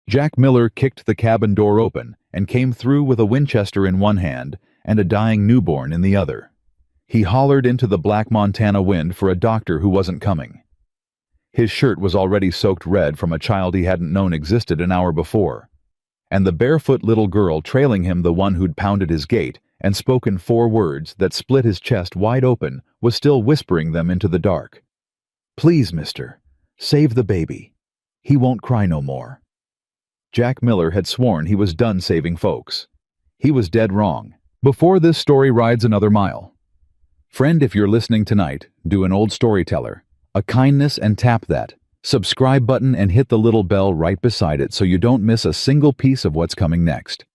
Jack Miller kicked the cabin door open and came through with a Winchester in one hand and a dying newborn in the other. He hollered into the black Montana wind for a doctor who wasn't coming. His shirt was already soaked red from a child he hadn't known existed an hour before, and the barefoot little girl trailing him, the one who'd pounded his gate and spoken 4 words that split his chest wide open, was still whispering them into the dark. "Please, mister, save the baby. He won't cry no more." Jack Miller had sworn he was done saving folks. He was dead wrong. Before this story rides another mile, friend, if you're listening tonight, do an old storyteller a kindness and tap that subscribe button and hit the little bell right beside it so you don't miss a single piece of what's coming next.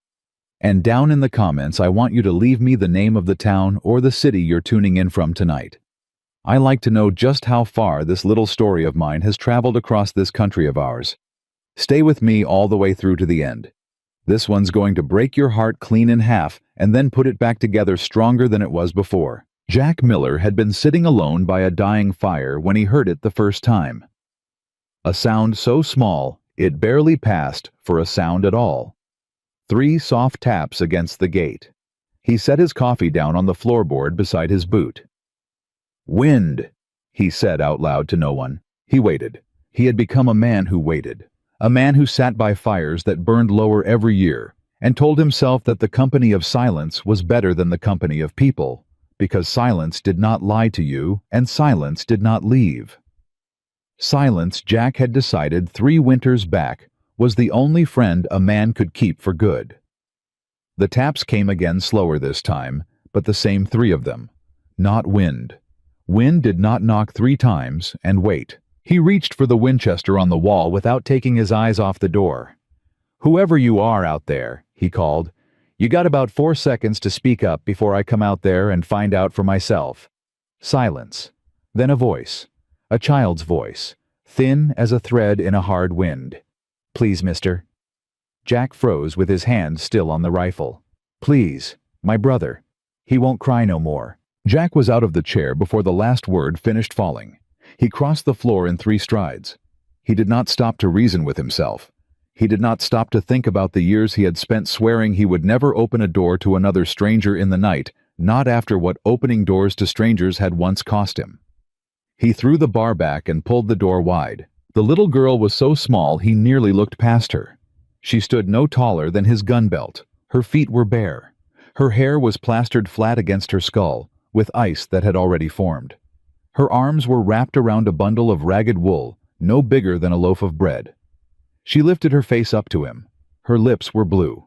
And down in the comments, I want you to leave me the name of the town or the city you're tuning in from tonight. I like to know just how far this little story of mine has traveled across this country of ours. Stay with me all the way through to the end. This one's going to break your heart clean in half and then put it back together stronger than it was before. Jack Miller had been sitting alone by a dying fire when he heard it the first time. A sound so small, it barely passed for a sound at all. 3 soft taps against the gate. He set his coffee down on the floorboard beside his boot. "Wind," he said out loud to no one. He waited. He had become a man who waited. A man who sat by fires that burned lower every year and told himself that the company of silence was better than the company of people, because silence did not lie to you and silence did not leave. Silence, Jack had decided 3 winters back, was the only friend a man could keep for good. The taps came again, slower this time, but the same 3 of them. Not wind. Wind did not knock 3 times and wait. He reached for the Winchester on the wall without taking his eyes off the door. "Whoever you are out there," he called, "you got about 4 seconds to speak up before I come out there and find out for myself." Silence. Then a voice. A child's voice, thin as a thread in a hard wind. "Please, mister." Jack froze with his hand still on the rifle. "Please, my brother. He won't cry no more." Jack was out of the chair before the last word finished falling. He crossed the floor in 3 strides. He did not stop to reason with himself. He did not stop to think about the years he had spent swearing he would never open a door to another stranger in the night, not after what opening doors to strangers had once cost him. He threw the bar back and pulled the door wide. The little girl was so small he nearly looked past her. She stood no taller than his gun belt. Her feet were bare. Her hair was plastered flat against her skull, with ice that had already formed. Her arms were wrapped around a bundle of ragged wool, no bigger than a loaf of bread. She lifted her face up to him. Her lips were blue.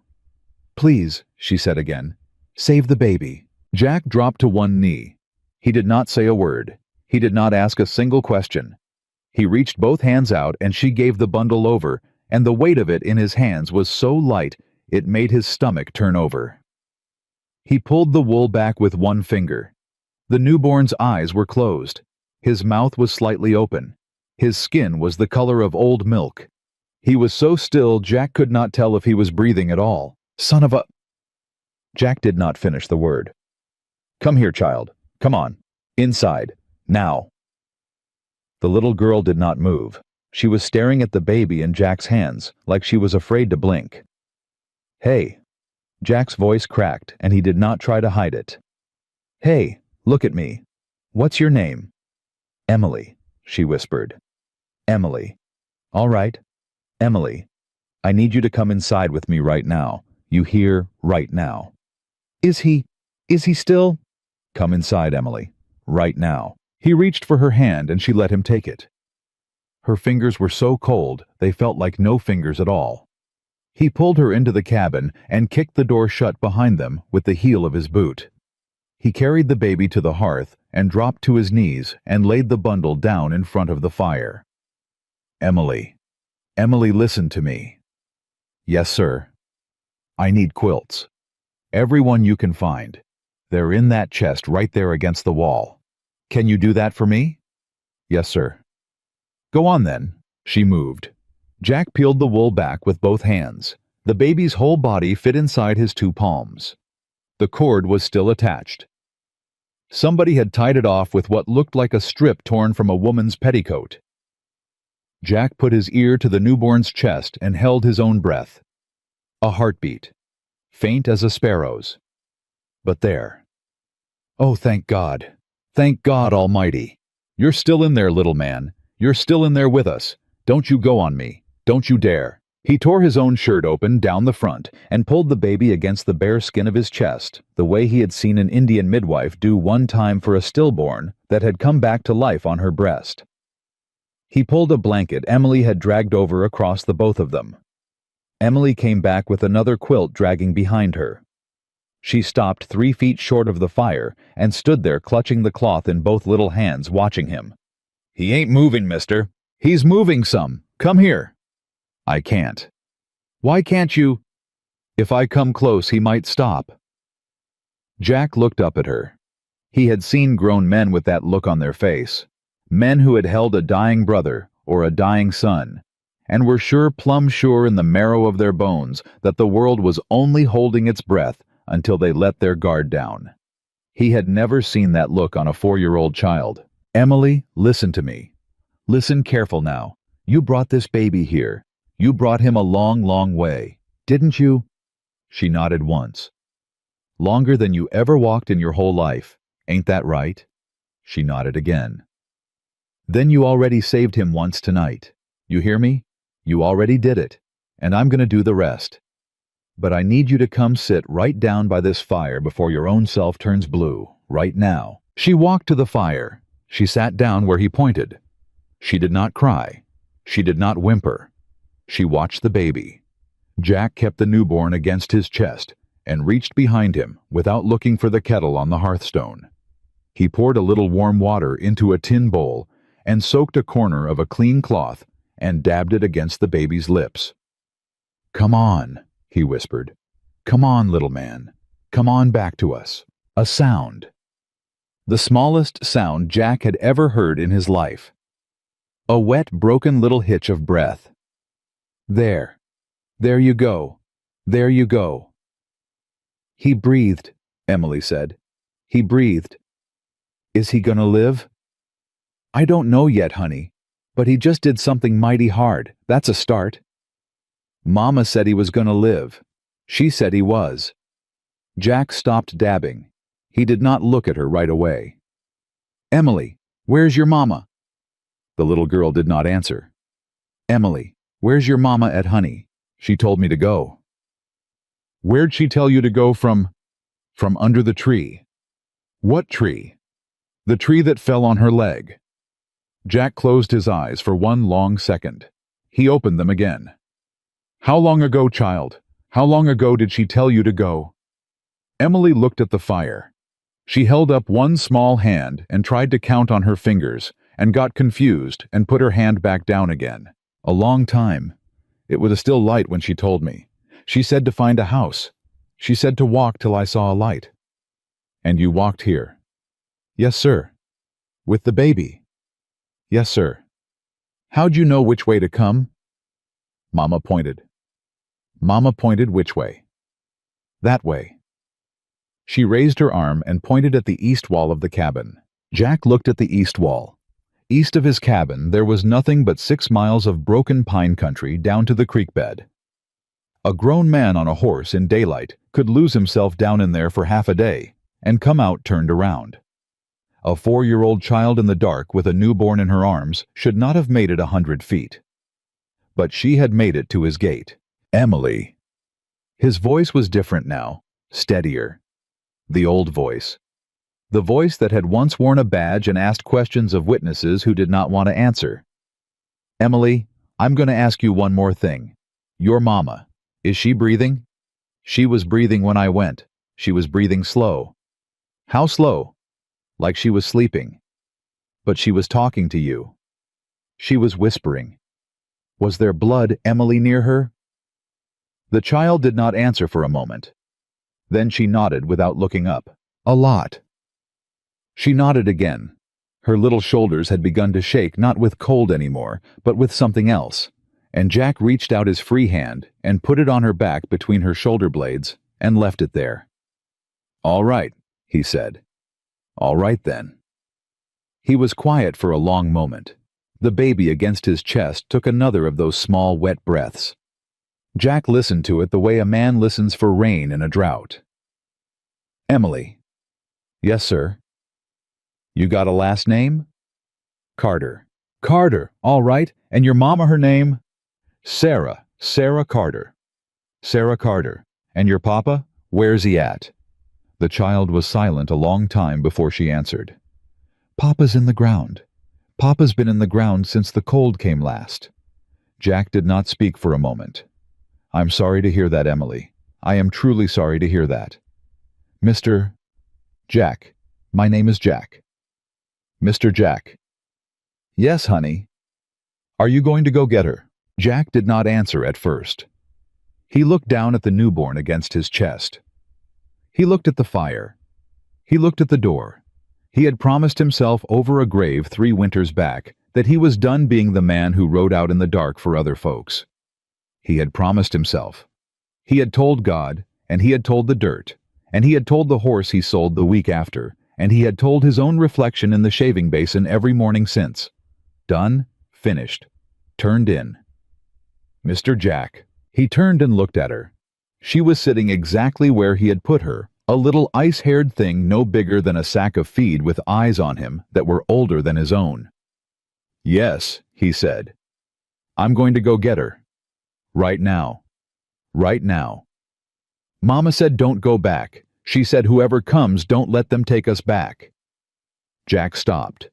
"Please," she said again, "save the baby." Jack dropped to one knee. He did not say a word. He did not ask a single question. He reached both hands out and she gave the bundle over, and the weight of it in his hands was so light it made his stomach turn over. He pulled the wool back with one finger. The newborn's eyes were closed. His mouth was slightly open. His skin was the color of old milk. He was so still Jack could not tell if he was breathing at all. "Son of a—" Jack did not finish the word. "Come here, child. Come on. Inside. Now." The little girl did not move. She was staring at the baby in Jack's hands, like she was afraid to blink. "Hey." Jack's voice cracked, and he did not try to hide it. "Hey. Look at me. What's your name?" "Emily," she whispered. "Emily. All right. Emily, I need you to come inside with me right now. You hear, right now." Is he still?" "Come inside, Emily. Right now." He reached for her hand and she let him take it. Her fingers were so cold they felt like no fingers at all. He pulled her into the cabin and kicked the door shut behind them with the heel of his boot. He carried the baby to the hearth and dropped to his knees and laid the bundle down in front of the fire. "Emily. Emily, listen to me." "Yes, sir." "I need quilts. Every one you can find. They're in that chest right there against the wall. Can you do that for me?" "Yes, sir." "Go on then." She moved. Jack peeled the wool back with both hands. The baby's whole body fit inside his 2 palms. The cord was still attached. Somebody had tied it off with what looked like a strip torn from a woman's petticoat. Jack put his ear to the newborn's chest and held his own breath. A heartbeat, faint as a sparrow's. But there. Oh, thank God. Thank God Almighty. You're still in there, little man. You're still in there with us. Don't you go on me. Don't you dare. He tore his own shirt open down the front and pulled the baby against the bare skin of his chest, the way he had seen an Indian midwife do one time for a stillborn that had come back to life on her breast. He pulled a blanket Emily had dragged over across the both of them. Emily came back with another quilt dragging behind her. She stopped 3 feet short of the fire and stood there clutching the cloth in both little hands, watching him. "He ain't moving, mister. He's moving some. Come here." "I can't." "Why can't you?" "If I come close, he might stop." Jack looked up at her. He had seen grown men with that look on their face, men who had held a dying brother or a dying son, and were sure, plumb sure in the marrow of their bones, that the world was only holding its breath until they let their guard down. He had never seen that look on a 4-year-old child. "Emily, listen to me. Listen careful now. You brought this baby here. You brought him a long, long way, didn't you?" She nodded once. "Longer than you ever walked in your whole life, ain't that right?" She nodded again. "Then you already saved him once tonight. You hear me? You already did it, and I'm going to do the rest. But I need you to come sit right down by this fire before your own self turns blue, right now." She walked to the fire. She sat down where he pointed. She did not cry. She did not whimper. She watched the baby. Jack kept the newborn against his chest and reached behind him without looking for the kettle on the hearthstone. He poured a little warm water into a tin bowl and soaked a corner of a clean cloth and dabbed it against the baby's lips. "Come on," he whispered. "Come on, little man. Come on back to us." A sound. The smallest sound Jack had ever heard in his life. A wet, broken little hitch of breath. "There. There you go. There you go." "He breathed," Emily said. "He breathed. Is he gonna live?" "I don't know yet, honey, but he just did something mighty hard. That's a start." "Mama said he was gonna live. She said he was." Jack stopped dabbing. He did not look at her right away. "Emily, where's your mama?" The little girl did not answer. "Emily, where's your mama at, honey? She told me to go." "Where'd she tell you to go from?" "From under the tree." "What tree?" "The tree that fell on her leg." Jack closed his eyes for one long second. He opened them again. "How long ago, child? How long ago did she tell you to go?" Emily looked at the fire. She held up one small hand and tried to count on her fingers, and got confused and put her hand back down again. "A long time. It was still light when she told me. She said to find a house. She said to walk till I saw a light." "And you walked here?" "Yes, sir." "With the baby?" "Yes, sir." "How'd you know which way to come?" Mama pointed. Mama pointed which way? "That way." She raised her arm and pointed at the east wall of the cabin. Jack looked at the east wall. East of his cabin there was nothing but 6 miles of broken pine country down to the creek bed. A grown man on a horse in daylight could lose himself down in there for half a day and come out turned around. A 4-year-old child in the dark with a newborn in her arms should not have made it 100 feet. But she had made it to his gate. "Emily." His voice was different now, steadier. The old voice. The voice that had once worn a badge and asked questions of witnesses who did not want to answer. "Emily, I'm going to ask you one more thing. Your mama, is she breathing?" "She was breathing when I went. She was breathing slow." "How slow?" "Like she was sleeping." "But she was talking to you." "She was whispering." "Was there blood, Emily, near her?" The child did not answer for a moment. Then she nodded without looking up. "A lot." She nodded again. Her little shoulders had begun to shake, not with cold anymore, but with something else, and Jack reached out his free hand and put it on her back between her shoulder blades and left it there. "All right," he said. "All right then." He was quiet for a long moment. The baby against his chest took another of those small, wet breaths. Jack listened to it the way a man listens for rain in a drought. Emily. Yes, sir. You got a last name? Carter. Carter, all right. And your mama, her name? Sarah. Sarah Carter. Sarah Carter. And your papa? Where's he at? The child was silent a long time before she answered. Papa's in the ground. Papa's been in the ground since the cold came last. Jack did not speak for a moment. I'm sorry to hear that, Emily. I am truly sorry to hear that. Mr. Jack. My name is Jack. Mr. Jack. Yes, honey. Are you going to go get her? Jack did not answer at first. He looked down at the newborn against his chest. He looked at the fire. He looked at the door. He had promised himself over a grave 3 winters back that he was done being the man who rode out in the dark for other folks. He had promised himself. He had told God, and he had told the dirt, and he had told the horse he sold the week after, and he had told his own reflection in the shaving basin every morning since. Done, finished, turned in. Mr. Jack. He turned and looked at her. She was sitting exactly where he had put her, a little ice-haired thing no bigger than a sack of feed with eyes on him that were older than his own. Yes, he said. I'm going to go get her. Right now. Right now. Mama said don't go back. She said whoever comes, don't let them take us back. Jack stopped.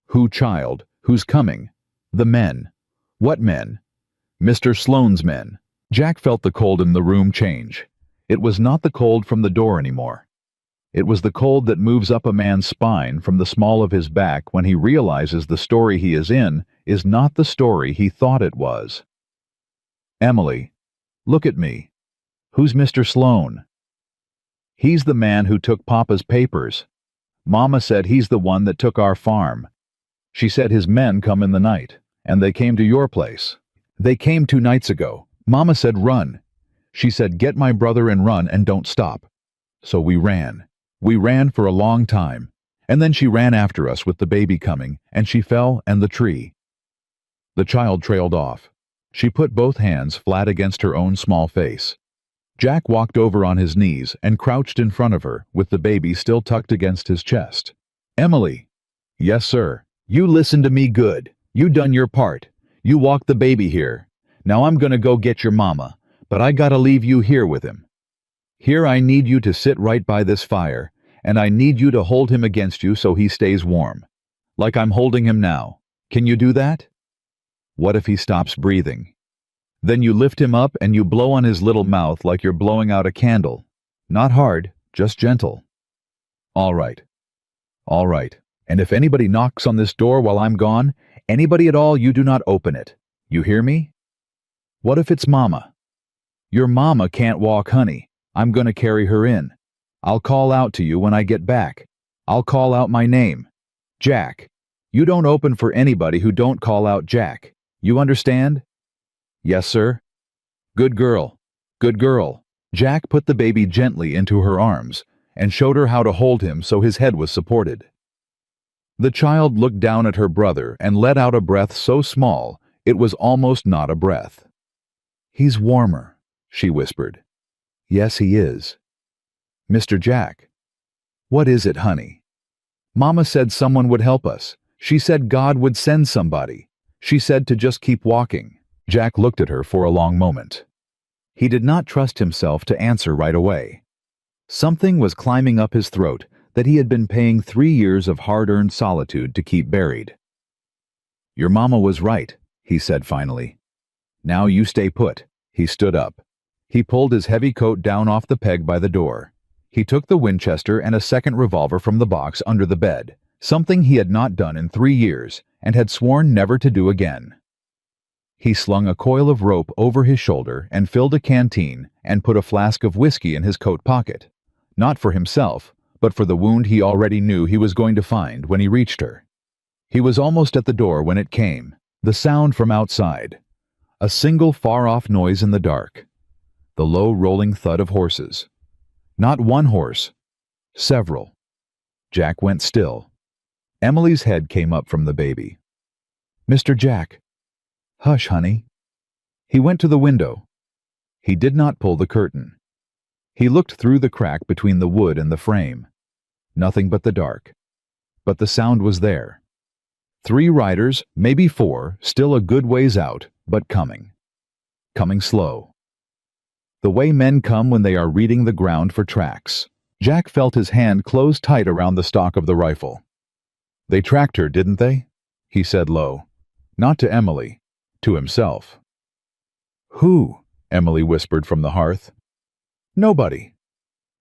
Who, child? Who's coming? The men. What men? Mr. Sloane's men. Jack felt the cold in the room change. It was not the cold from the door anymore. It was the cold that moves up a man's spine from the small of his back when he realizes the story he is in is not the story he thought it was. Emily, look at me. Who's Mr. Sloane? He's the man who took Papa's papers. Mama said he's the one that took our farm. She said his men come in the night, and they came to your place. They came 2 nights ago. Mama said run. She said get my brother and run and don't stop. So we ran. We ran for a long time, and then she ran after us with the baby coming, and she fell and the tree. The child trailed off. She put both hands flat against her own small face. Jack walked over on his knees and crouched in front of her with the baby still tucked against his chest. Emily. Yes, sir. You listen to me good. You done your part. You walked the baby here. Now I'm gonna go get your mama, but I gotta leave you here with him. Here I need you to sit right by this fire, and I need you to hold him against you so he stays warm. Like I'm holding him now. Can you do that? What if he stops breathing? Then you lift him up and you blow on his little mouth like you're blowing out a candle. Not hard, just gentle. All right. All right. And if anybody knocks on this door while I'm gone, anybody at all, you do not open it. You hear me? What if it's Mama? Your mama can't walk, honey. I'm gonna carry her in. I'll call out to you when I get back. I'll call out my name. Jack. You don't open for anybody who don't call out Jack. You understand? Yes, sir. Good girl. Good girl. Jack put the baby gently into her arms and showed her how to hold him so his head was supported. The child looked down at her brother and let out a breath so small it was almost not a breath. He's warmer, she whispered. Yes, he is. Mr. Jack. What is it, honey? Mama said someone would help us. She said God would send somebody. She said to just keep walking. Jack looked at her for a long moment. He did not trust himself to answer right away. Something was climbing up his throat that he had been paying 3 years of hard-earned solitude to keep buried. Your mama was right, he said finally. Now you stay put. He stood up. He pulled his heavy coat down off the peg by the door. He took the Winchester and a second revolver from the box under the bed, something he had not done in 3 years and had sworn never to do again. He slung a coil of rope over his shoulder and filled a canteen and put a flask of whiskey in his coat pocket, not for himself, but for the wound he already knew he was going to find when he reached her. He was almost at the door when it came, the sound from outside, a single far-off noise in the dark, the low rolling thud of horses. Not one horse, several. Jack went still. Emily's head came up from the baby. Mr. Jack. Hush, honey. He went to the window. He did not pull the curtain. He looked through the crack between the wood and the frame. Nothing but the dark. But the sound was there. 3 riders, maybe 4, still a good ways out, but coming. Coming slow. The way men come when they are reading the ground for tracks. Jack felt his hand close tight around the stock of the rifle. They tracked her, didn't they? He said low. Not to Emily, to himself. Who? Emily whispered from the hearth. Nobody.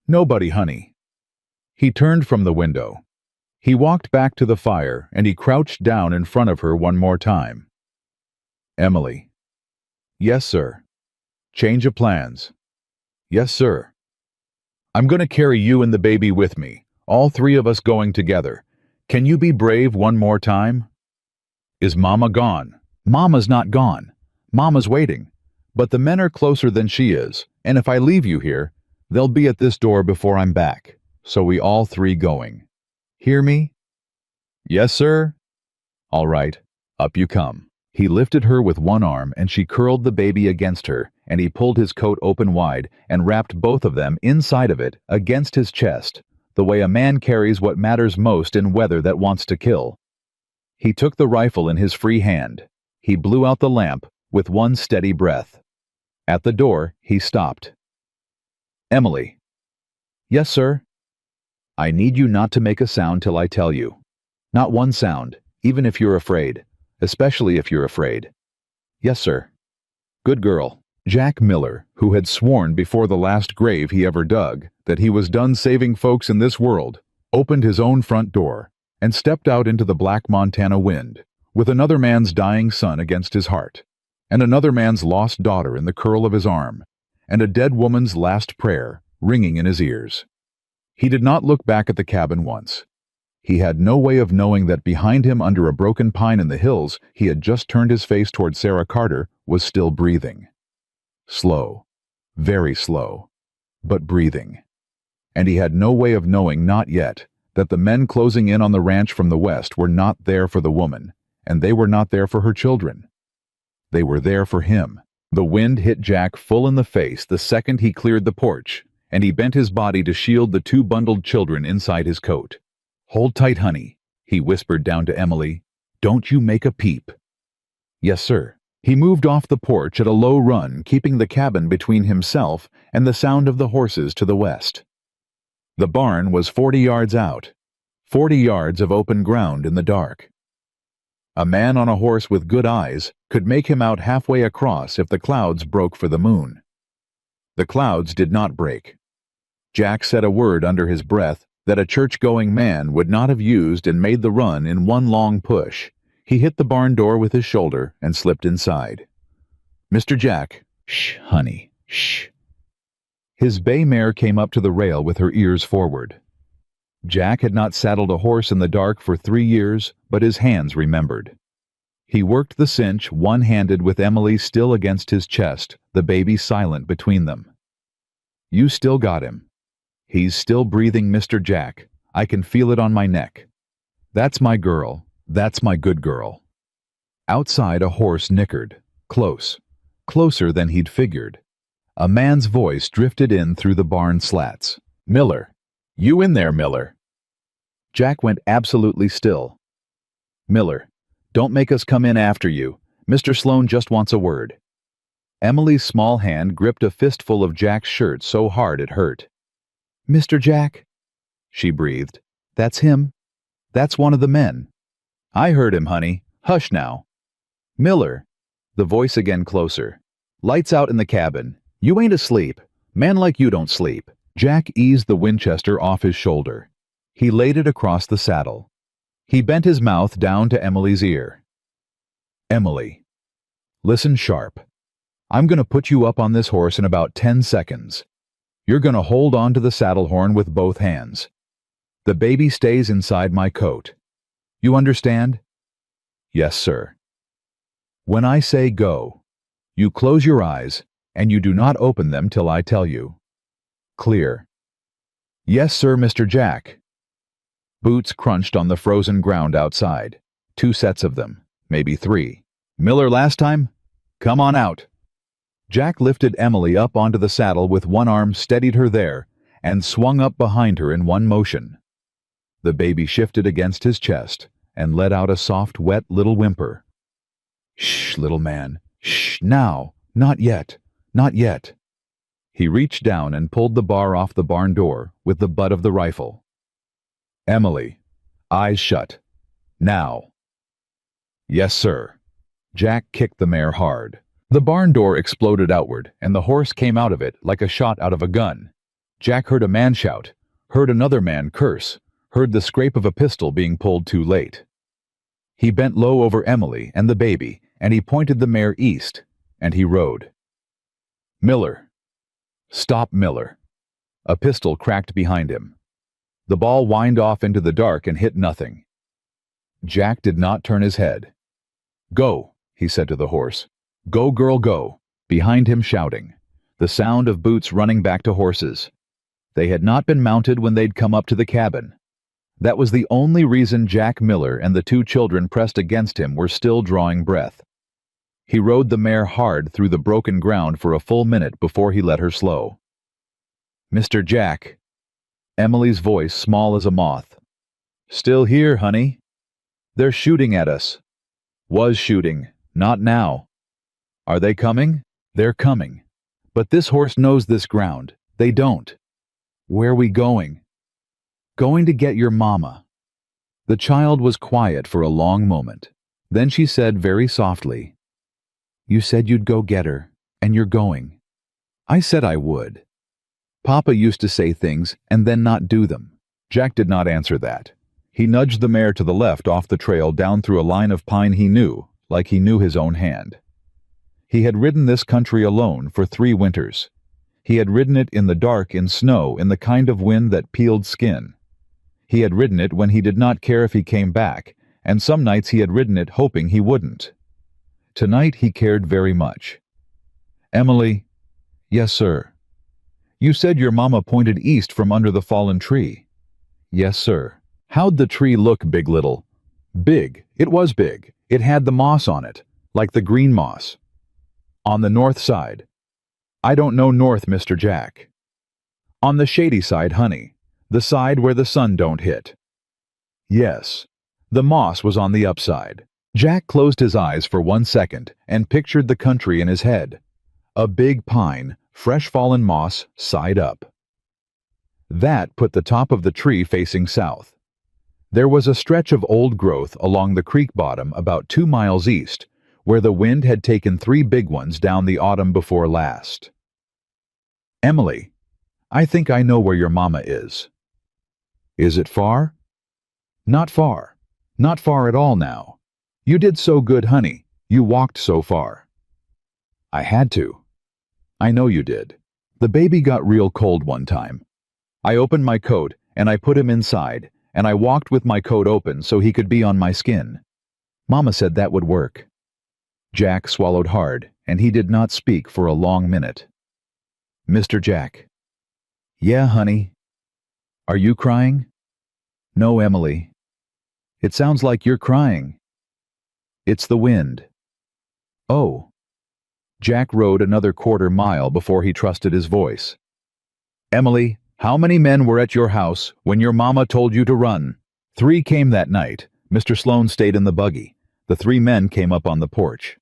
Nobody, honey. He turned from the window. He walked back to the fire and he crouched down in front of her one more time. Emily. Yes, sir. Change of plans. Yes, sir. I'm going to carry you and the baby with me, all 3 of us going together. Can you be brave one more time? Is Mama gone? Mama's not gone. Mama's waiting. But the men are closer than she is, and if I leave you here, they'll be at this door before I'm back. So we all 3 going. Hear me? Yes, sir. All right, up you come. He lifted her with one arm and she curled the baby against her, and he pulled his coat open wide and wrapped both of them inside of it against his chest, the way a man carries what matters most in weather that wants to kill. He took the rifle in his free hand. He blew out the lamp with one steady breath. At the door, he stopped. Emily. Yes, sir. I need you not to make a sound till I tell you. Not one sound, even if you're afraid. Especially if you're afraid. Yes, sir. Good girl. Jack Miller, who had sworn before the last grave he ever dug that he was done saving folks in this world, opened his own front door and stepped out into the black Montana wind, with another man's dying son against his heart, and another man's lost daughter in the curl of his arm, and a dead woman's last prayer ringing in his ears. He did not look back at the cabin once. He had no way of knowing that behind him under a broken pine in the hills he had just turned his face toward Sarah Carter was still breathing. Slow, very slow, but breathing. And he had no way of knowing, not yet, that the men closing in on the ranch from the west were not there for the woman, and they were not there for her children. They were there for him. The wind hit Jack full in the face the second he cleared the porch, and he bent his body to shield the 2 bundled children inside his coat. Hold tight, honey, he whispered down to Emily. Don't you make a peep. Yes, sir. He moved off the porch at a low run, keeping the cabin between himself and the sound of the horses to the west. The barn was 40 yards out, 40 yards of open ground in the dark. A man on a horse with good eyes could make him out halfway across if the clouds broke for the moon. The clouds did not break. Jack said a word under his breath that a church-going man would not have used and made the run in one long push. He hit the barn door with his shoulder and slipped inside. Mr. Jack. Shh, honey, shh. His bay mare came up to the rail with her ears forward. Jack had not saddled a horse in the dark for 3 years, but his hands remembered. He worked the cinch one-handed with Emily still against his chest, the baby silent between them. You still got him. He's still breathing, Mr. Jack. I can feel it on my neck. That's my girl. That's my good girl. Outside a horse nickered, close, closer than he'd figured. A man's voice drifted in through the barn slats. Miller. You in there, Miller? Jack went absolutely still. Miller. Don't make us come in after you. Mr. Sloan just wants a word. Emily's small hand gripped a fistful of Jack's shirt so hard it hurt. Mr. Jack, she breathed. That's him. That's one of the men. I heard him, honey. Hush now. Miller. The voice again closer. Lights out in the cabin. You ain't asleep. Man like you don't sleep. Jack eased the Winchester off his shoulder. He laid it across the saddle. He bent his mouth down to Emily's ear. Emily. Listen sharp. I'm going to put you up on this horse in about 10 seconds. You're going to hold on to the saddle horn with both hands. The baby stays inside my coat. You understand? Yes, sir. When I say go, you close your eyes and you do not open them till I tell you. Clear. Yes, sir, Mr. Jack. Boots crunched on the frozen ground outside. 2 sets of them. maybe 3. Miller last time? Come on out. Jack lifted Emily up onto the saddle with one arm, steadied her there, and swung up behind her in one motion. The baby shifted against his chest and let out a soft, wet little whimper. Shh, little man. Shh, now. Not yet. Not yet. He reached down and pulled the bar off the barn door with the butt of the rifle. Emily, eyes shut. Now. Yes, sir. Jack kicked the mare hard. The barn door exploded outward, and the horse came out of it like a shot out of a gun. Jack heard a man shout, heard another man curse, heard the scrape of a pistol being pulled too late. He bent low over Emily and the baby, and he pointed the mare east, and he rode. Miller. Stop, Miller. A pistol cracked behind him. The ball whined off into the dark and hit nothing. Jack did not turn his head. Go, he said to the horse. Go, girl, go. Behind him shouting. The sound of boots running back to horses. They had not been mounted when they'd come up to the cabin. That was the only reason Jack Miller and the 2 children pressed against him were still drawing breath. He rode the mare hard through the broken ground for a full minute before he let her slow. Mr. Jack. Emily's voice small as a moth. Still here, honey. They're shooting at us. Was shooting, not now. Are they coming? They're coming. But this horse knows this ground. They don't. Where we going? Going to get your mama. The child was quiet for a long moment. Then she said very softly, You said you'd go get her, and you're going. I said I would. Papa used to say things and then not do them. Jack did not answer that. He nudged the mare to the left off the trail down through a line of pine he knew, like he knew his own hand. He had ridden this country alone for 3 winters. He had ridden it in the dark, in snow, in the kind of wind that peeled skin. He had ridden it when he did not care if he came back, and some nights he had ridden it hoping he wouldn't. Tonight he cared very much. Emily. Yes, sir. You said your mama pointed east from under the fallen tree. Yes, sir. How'd the tree look, Big Little? Big. It was big. It had the moss on it, like the green moss. On the north side. I don't know north, Mr. Jack. On the shady side, honey. The side where the sun don't hit. Yes. The moss was on the upside. Jack closed his eyes for 1 second and pictured the country in his head. A big pine, fresh fallen moss, side up. That put the top of the tree facing south. There was a stretch of old growth along the creek bottom about 2 miles east, where the wind had taken 3 big ones down the autumn before last. Emily, I think I know where your mama is. Is it far? Not far. Not far at all now. You did so good, honey. You walked so far. I had to. I know you did. The baby got real cold one time. I opened my coat, and I put him inside, and I walked with my coat open so he could be on my skin. Mama said that would work. Jack swallowed hard, and he did not speak for a long minute. Mr. Jack. Yeah, honey. Are you crying? No, Emily. It sounds like you're crying. It's the wind. Oh. Jack rode another 1/4 mile before he trusted his voice. Emily, how many men were at your house when your mama told you to run? 3 came that night. Mr. Sloane stayed in the buggy. The 3 men came up on the porch.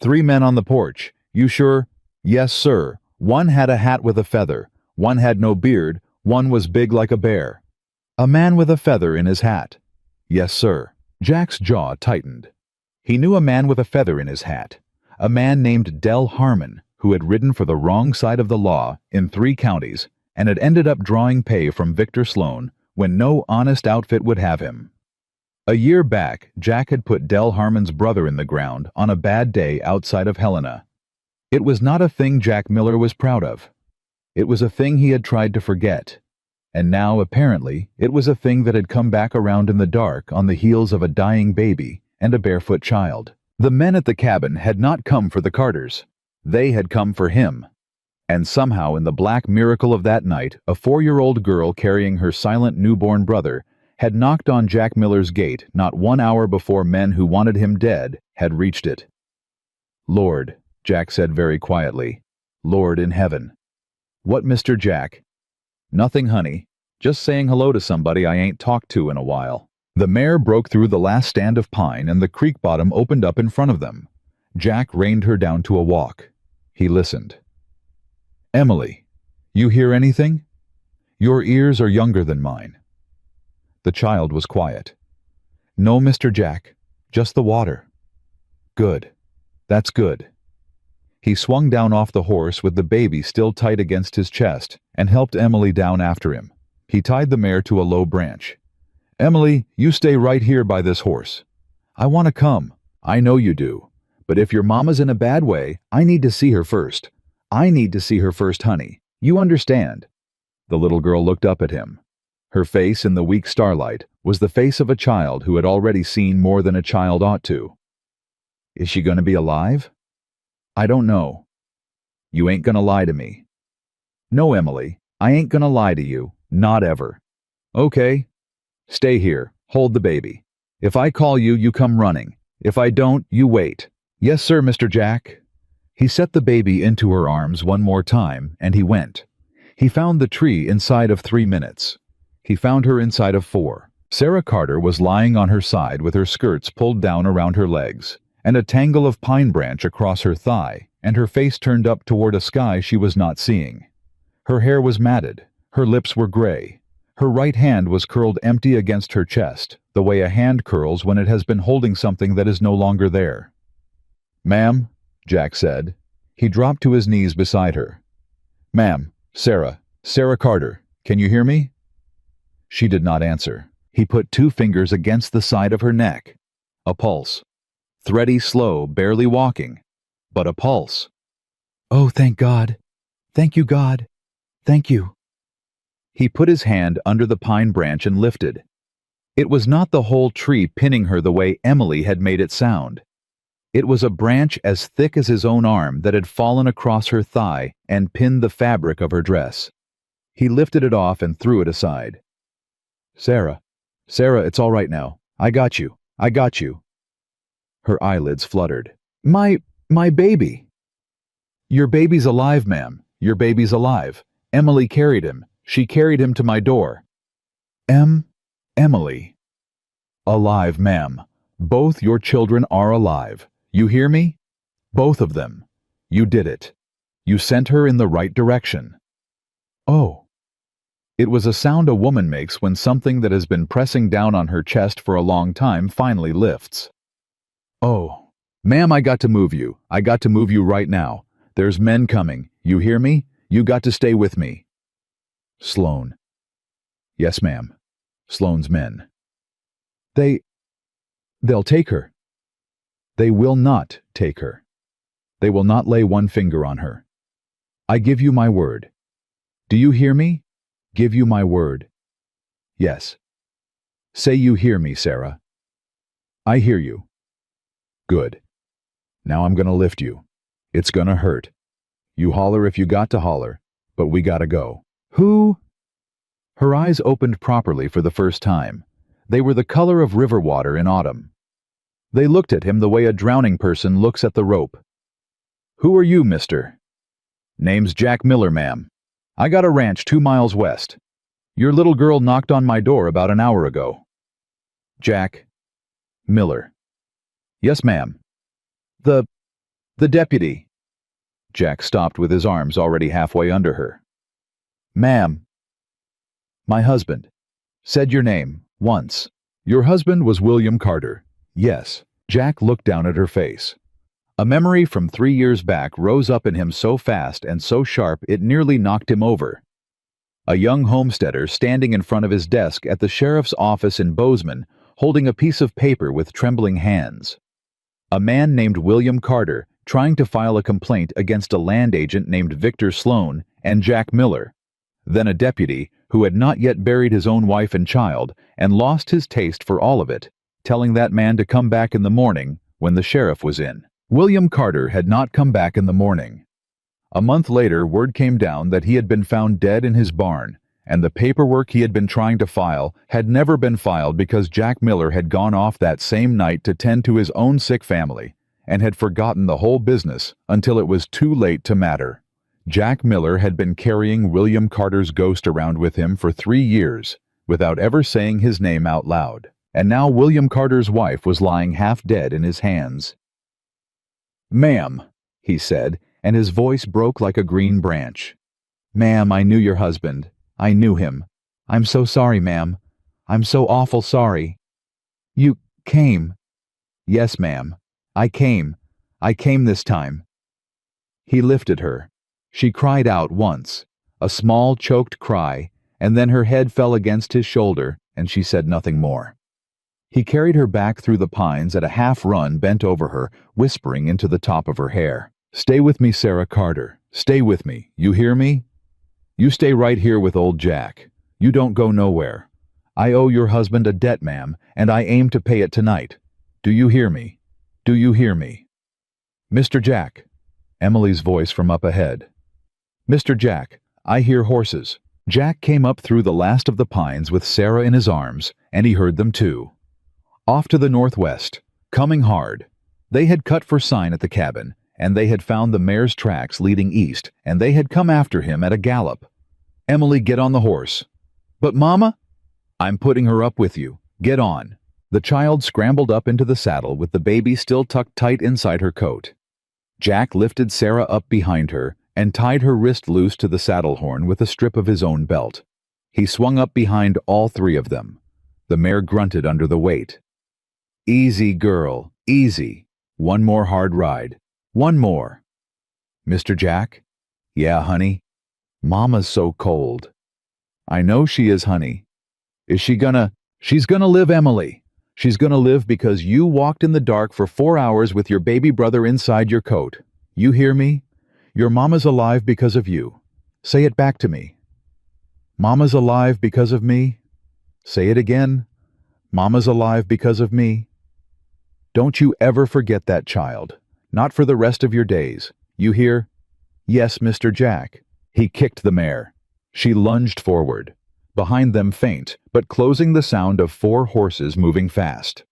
3 men on the porch. You sure? Yes, sir. 1 had a hat with a feather. 1 had no beard. 1 was big like a bear. A man with a feather in his hat. Yes, sir. Jack's jaw tightened. He knew a man with a feather in his hat. A man named Del Harmon, who had ridden for the wrong side of the law in 3 counties and had ended up drawing pay from Victor Sloane when no honest outfit would have him. A year back, Jack had put Del Harmon's brother in the ground on a bad day outside of Helena. It was not a thing Jack Miller was proud of. It was a thing he had tried to forget. And now, apparently, it was a thing that had come back around in the dark on the heels of a dying baby and a barefoot child. The men at the cabin had not come for the Carters. They had come for him. And somehow in the black miracle of that night, a 4-year-old girl carrying her silent newborn brother had knocked on Jack Miller's gate not 1 hour before men who wanted him dead had reached it. "Lord," Jack said very quietly. "Lord in heaven." "What, Mr. Jack?" "Nothing, honey. Just saying hello to somebody I ain't talked to in a while." The mare broke through the last stand of pine and the creek bottom opened up in front of them. Jack reined her down to a walk. He listened. "Emily, you hear anything? Your ears are younger than mine." The child was quiet. "No, Mr. Jack, just the water." "Good. That's good." He swung down off the horse with the baby still tight against his chest and helped Emily down after him. He tied the mare to a low branch. "Emily, you stay right here by this horse. I want to come. I know you do. But if your mama's in a bad way, I need to see her first. I need to see her first, honey. You understand?" The little girl looked up at him. Her face in the weak starlight was the face of a child who had already seen more than a child ought to. "Is she going to be alive?" "I don't know." "You ain't going to lie to me." "No, Emily, I ain't going to lie to you. Not ever." "Okay. Stay here. Hold the baby. If I call you, you come running. If I don't, you wait." "Yes, sir, Mr. Jack." He set the baby into her arms one more time, and he went. He found the tree inside of 3 minutes. He found her inside of 4. Sarah Carter was lying on her side with her skirts pulled down around her legs, and a tangle of pine branch across her thigh, and her face turned up toward a sky she was not seeing. Her hair was matted. Her lips were gray. Her right hand was curled empty against her chest, the way a hand curls when it has been holding something that is no longer there. "Ma'am," Jack said. He dropped to his knees beside her. "Ma'am, Sarah Carter, can you hear me?" She did not answer. He put 2 fingers against the side of her neck. A pulse. Thready, slow, barely walking, but a pulse. "Oh, thank God. Thank you, God. Thank you." He put his hand under the pine branch and lifted. It was not the whole tree pinning her the way Emily had made it sound. It was a branch as thick as his own arm that had fallen across her thigh and pinned the fabric of her dress. He lifted it off and threw it aside. Sarah, it's all right now. I got you. Her eyelids fluttered. My baby." "Your baby's alive, ma'am. Your baby's alive. Emily carried him. She carried him to my door." Emily. "Alive, ma'am. Both your children are alive. You hear me? Both of them. You did it. You sent her in the right direction." "Oh." It was a sound a woman makes when something that has been pressing down on her chest for a long time finally lifts. "Oh. Ma'am, I got to move you. I got to move you right now. There's men coming. You hear me? You got to stay with me." Sloan. "Yes, ma'am. Sloan's men." They'll take her." "They will not take her. They will not lay one finger on her. I give you my word. Do you hear me? Give you my word." "Yes." "Say you hear me, Sarah." "I hear you." "Good. Now I'm gonna lift you. It's gonna hurt. You holler if you got to holler, but we gotta go." "Who?" Her eyes opened properly for the first time. They were the color of river water in autumn. They looked at him the way a drowning person looks at the rope. "Who are you, mister?" "Name's Jack Miller, ma'am. I got a ranch 2 miles west. Your little girl knocked on my door about an hour ago." "Jack Miller." "Yes, ma'am." The deputy." Jack stopped with his arms already halfway under her. "Ma'am." "My husband. Said your name, once. Your husband was William Carter." "Yes." Jack looked down at her face. A memory from 3 years back rose up in him so fast and so sharp it nearly knocked him over. A young homesteader standing in front of his desk at the sheriff's office in Bozeman, holding a piece of paper with trembling hands. A man named William Carter trying to file a complaint against a land agent named Victor Sloan and Jack Miller. Then a deputy who had not yet buried his own wife and child and lost his taste for all of it, telling that man to come back in the morning when the sheriff was in. William Carter had not come back in the morning. A month later, word came down that he had been found dead in his barn, and the paperwork he had been trying to file had never been filed because Jack Miller had gone off that same night to tend to his own sick family and had forgotten the whole business until it was too late to matter. Jack Miller had been carrying William Carter's ghost around with him for 3 years without ever saying his name out loud, and now William Carter's wife was lying half dead in his hands. "Ma'am," he said, and his voice broke like a green branch. "Ma'am, I knew your husband. I knew him. I'm so sorry, ma'am. I'm so awful sorry." "You came?" "Yes, ma'am. I came. I came this time." He lifted her. She cried out once, a small, choked cry, and then her head fell against his shoulder, and she said nothing more. He carried her back through the pines at a half-run, bent over her, whispering into the top of her hair. "Stay with me, Sarah Carter. Stay with me. You hear me? You stay right here with old Jack. You don't go nowhere. I owe your husband a debt, ma'am, and I aim to pay it tonight. Do you hear me? Do you hear me?" "Mr. Jack," Emily's voice from up ahead. "Mr. Jack, I hear horses." Jack came up through the last of the pines with Sarah in his arms, and he heard them too. Off to the northwest, coming hard. They had cut for sign at the cabin, and they had found the mare's tracks leading east, and they had come after him at a gallop. "Emily, get on the horse." "But Mama?" "I'm putting her up with you. Get on." The child scrambled up into the saddle with the baby still tucked tight inside her coat. Jack lifted Sarah up behind her and tied her wrist loose to the saddle horn with a strip of his own belt. He swung up behind all 3 of them. The mare grunted under the weight. "Easy, girl, easy. One more hard ride. One more." "Mr. Jack?" "Yeah, honey." "Mama's so cold." "I know she is, honey." "Is she gonna—" "She's gonna live, Emily. She's gonna live because you walked in the dark for 4 hours with your baby brother inside your coat. You hear me? Your mama's alive because of you. Say it back to me. Mama's alive because of me. Say it again. Mama's alive because of me. Don't you ever forget that, child. Not for the rest of your days. You hear? Yes, Mr. Jack." He kicked the mare. She lunged forward. Behind them faint, but closing the sound of 4 horses moving fast.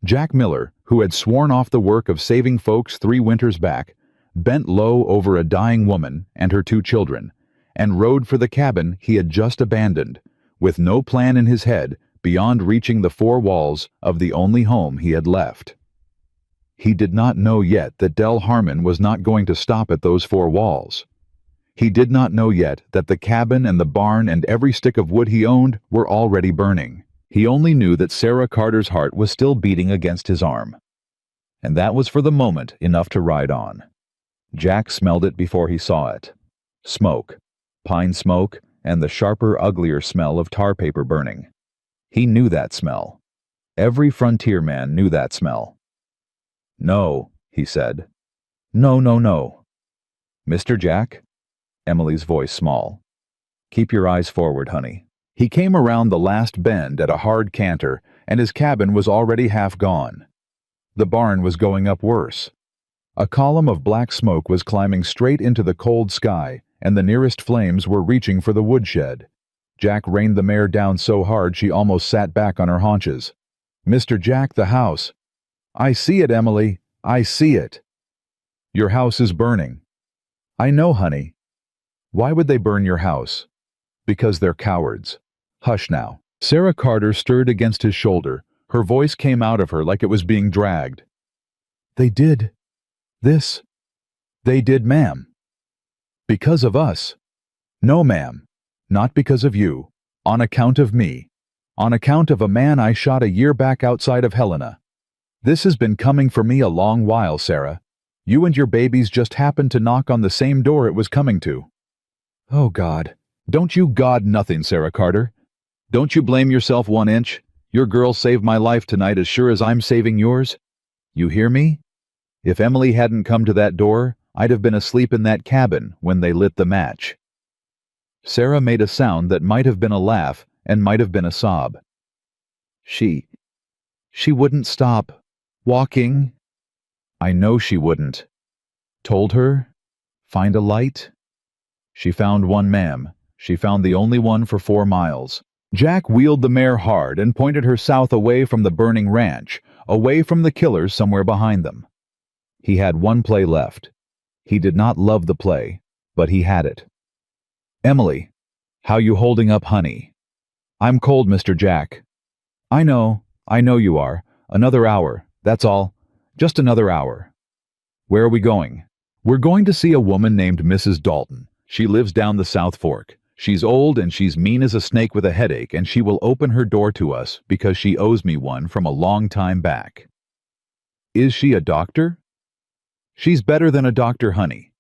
Jack Miller, who had sworn off the work of saving folks 3 winters back, bent low over a dying woman and her 2 children, and rode for the cabin he had just abandoned, with no plan in his head beyond reaching the 4 walls of the only home he had left. He did not know yet that Del Harmon was not going to stop at those 4 walls. He did not know yet that the cabin and the barn and every stick of wood he owned were already burning. He only knew that Sarah Carter's heart was still beating against his arm. And that was for the moment enough to ride on. Jack smelled it before he saw it. Smoke, pine smoke, and the sharper, uglier smell of tar paper burning. He knew that smell. Every frontier man knew that smell. "No," he said. "No, no, no." "Mr. Jack?" Emily's voice small. "Keep your eyes forward, honey." He came around the last bend at a hard canter, and his cabin was already half gone. The barn was going up worse. A column of black smoke was climbing straight into the cold sky, and the nearest flames were reaching for the woodshed. Jack reined the mare down so hard she almost sat back on her haunches. "Mr. Jack, the house." "I see it, Emily. I see it." "Your house is burning." "I know, honey." "Why would they burn your house?" "Because they're cowards." "Hush now." Sarah Carter stirred against his shoulder. Her voice came out of her like it was being dragged. "They did this." "They did, ma'am." "Because of us." "No, ma'am. Not because of you. On account of me. On account of a man I shot a year back outside of Helena. This has been coming for me a long while, Sarah. You and your babies just happened to knock on the same door it was coming to." "Oh, God." "Don't you God nothing, Sarah Carter. Don't you blame yourself 1 inch. Your girl saved my life tonight as sure as I'm saving yours. You hear me? If Emily hadn't come to that door, I'd have been asleep in that cabin when they lit the match." Sarah made a sound that might have been a laugh and might have been a sob. She wouldn't stop walking." "I know she wouldn't." "Told her? Find a light?" "She found one, ma'am. She found the only one for 4 miles. Jack wheeled the mare hard and pointed her south away from the burning ranch, away from the killers somewhere behind them. He had one play left. He did not love the play, but he had it. "Emily, how you holding up, honey?" "I'm cold, Mr. Jack." I know you are. Another hour, that's all. Just another hour." "Where are we going?" "We're going to see a woman named Mrs. Dalton. She lives down the South Fork. She's old and she's mean as a snake with a headache, and she will open her door to us because she owes me one from a long time back." "Is she a doctor?" "She's better than a doctor, honey.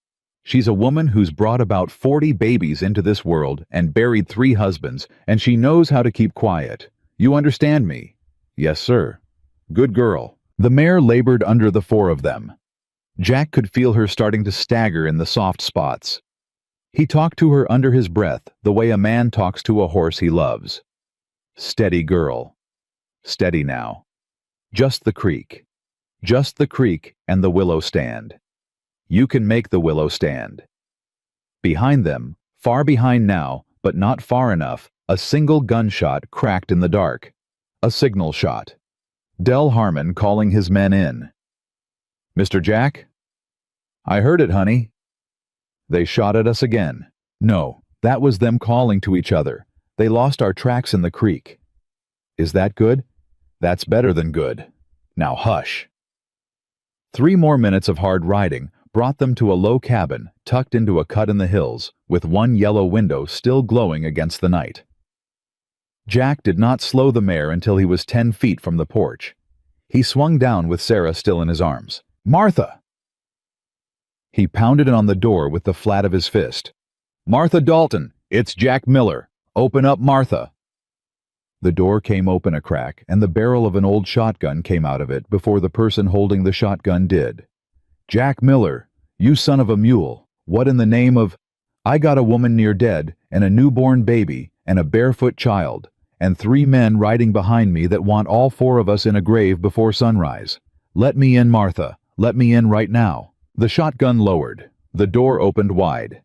She's a woman who's brought about 40 babies into this world and buried 3 husbands, and she knows how to keep quiet. You understand me?" "Yes, sir." "Good girl." The mare labored under the 4 of them. Jack could feel her starting to stagger in the soft spots. He talked to her under his breath, the way a man talks to a horse he loves. "Steady, girl. Steady now. Just the creek. Just the creek and the willow stand. You can make the willow stand." Behind them, far behind now, but not far enough, a single gunshot cracked in the dark. A signal shot. Del Harmon calling his men in. "Mr. Jack?" "I heard it, honey." "They shot at us again." "No, that was them calling to each other. They lost our tracks in the creek." "Is that good?" "That's better than good. Now hush." 3 more minutes of hard riding brought them to a low cabin tucked into a cut in the hills, with one yellow window still glowing against the night. Jack did not slow the mare until he was 10 feet from the porch. He swung down with Sarah still in his arms. "Martha!" He pounded on the door with the flat of his fist. "Martha Dalton, it's Jack Miller. Open up, Martha." The door came open a crack, and the barrel of an old shotgun came out of it before the person holding the shotgun did. "Jack Miller, you son of a mule, what in the name of—" "I got a woman near dead, and a newborn baby, and a barefoot child, and 3 men riding behind me that want all 4 of us in a grave before sunrise. Let me in, Martha. Let me in right now." The shotgun lowered. The door opened wide.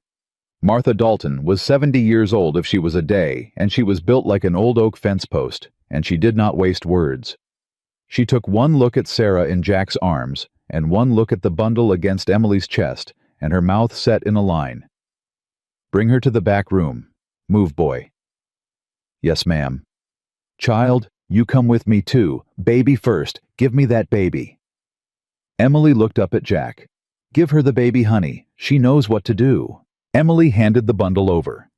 Martha Dalton was 70 years old if she was a day, and she was built like an old oak fence post, and she did not waste words. She took one look at Sarah in Jack's arms, and one look at the bundle against Emily's chest, and her mouth set in a line. "Bring her to the back room. Move, boy." "Yes, ma'am." "Child, you come with me too. Baby first. Give me that baby." Emily looked up at Jack. "Give her the baby, honey. She knows what to do." Emily handed the bundle over.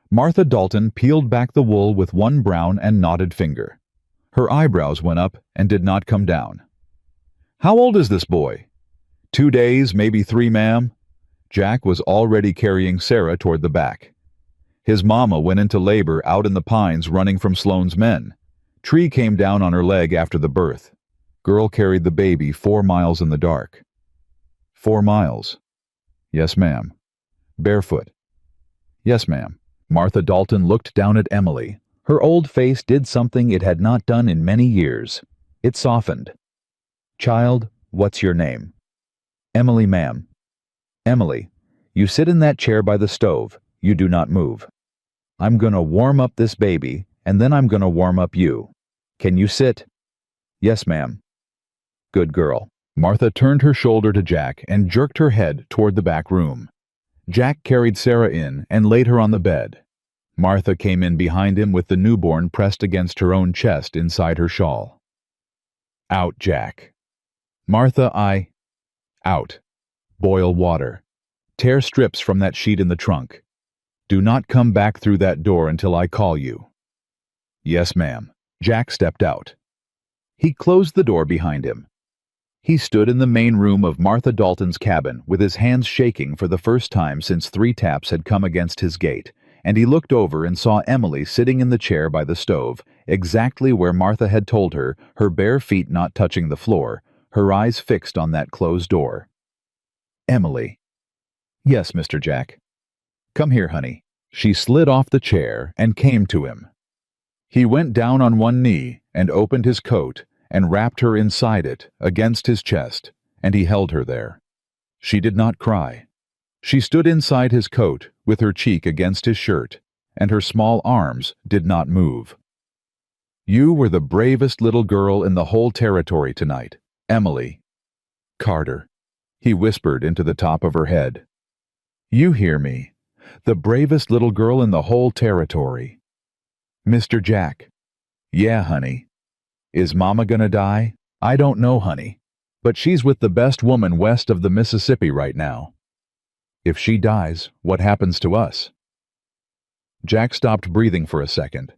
Martha Dalton peeled back the wool with one brown and knotted finger. Her eyebrows went up and did not come down. "How old is this boy?" 2 days, maybe 3, ma'am." Jack was already carrying Sarah toward the back. "His mama went into labor out in the pines running from Sloane's men. Tree came down on her leg after the birth. Girl carried the baby 4 miles in the dark." 4 miles. "Yes, ma'am." "Barefoot." "Yes, ma'am." Martha Dalton looked down at Emily. Her old face did something it had not done in many years. It softened. "Child, what's your name?" "Emily, ma'am." "Emily, you sit in that chair by the stove. You do not move. I'm gonna warm up this baby, and then I'm gonna warm up you. Can you sit?" "Yes, ma'am." "Good girl." Martha turned her shoulder to Jack and jerked her head toward the back room. Jack carried Sarah in and laid her on the bed. Martha came in behind him with the newborn pressed against her own chest inside her shawl. "Out, Jack." "Martha, Out. Boil water. Tear strips from that sheet in the trunk. Do not come back through that door until I call you." "Yes, ma'am." Jack stepped out. He closed the door behind him. He stood in the main room of Martha Dalton's cabin with his hands shaking for the first time since 3 taps had come against his gate, and he looked over and saw Emily sitting in the chair by the stove, exactly where Martha had told her, her bare feet not touching the floor, her eyes fixed on that closed door. "Emily." "Yes, Mr. Jack." "Come here, honey." She slid off the chair and came to him. He went down on one knee and opened his coat and wrapped her inside it, against his chest, and he held her there. She did not cry. She stood inside his coat, with her cheek against his shirt, and her small arms did not move. "You were the bravest little girl in the whole territory tonight, Emily Carter," he whispered into the top of her head. "You hear me? The bravest little girl in the whole territory." "Mr. Jack." "Yeah, honey." "Is Mama gonna die?" "I don't know, honey. But she's with the best woman west of the Mississippi right now." "If she dies, what happens to us?" Jack stopped breathing for a second.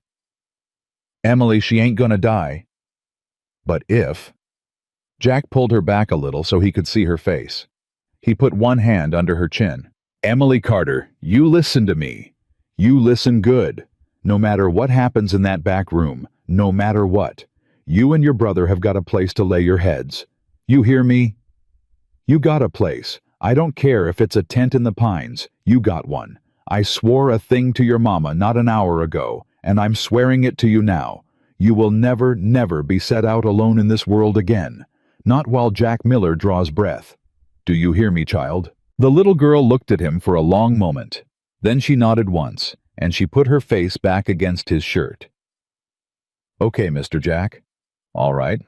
"Emily, she ain't gonna die." "But if—" Jack pulled her back a little so he could see her face. He put one hand under her chin. "Emily Carter, you listen to me. You listen good. No matter what happens in that back room, no matter what, you and your brother have got a place to lay your heads. You hear me? You got a place. I don't care if it's a tent in the pines. You got one. I swore a thing to your mama not an hour ago, and I'm swearing it to you now. You will never, never be set out alone in this world again. Not while Jack Miller draws breath. Do you hear me, child?" The little girl looked at him for a long moment. Then she nodded once, and she put her face back against his shirt. "Okay, Mr. Jack. All right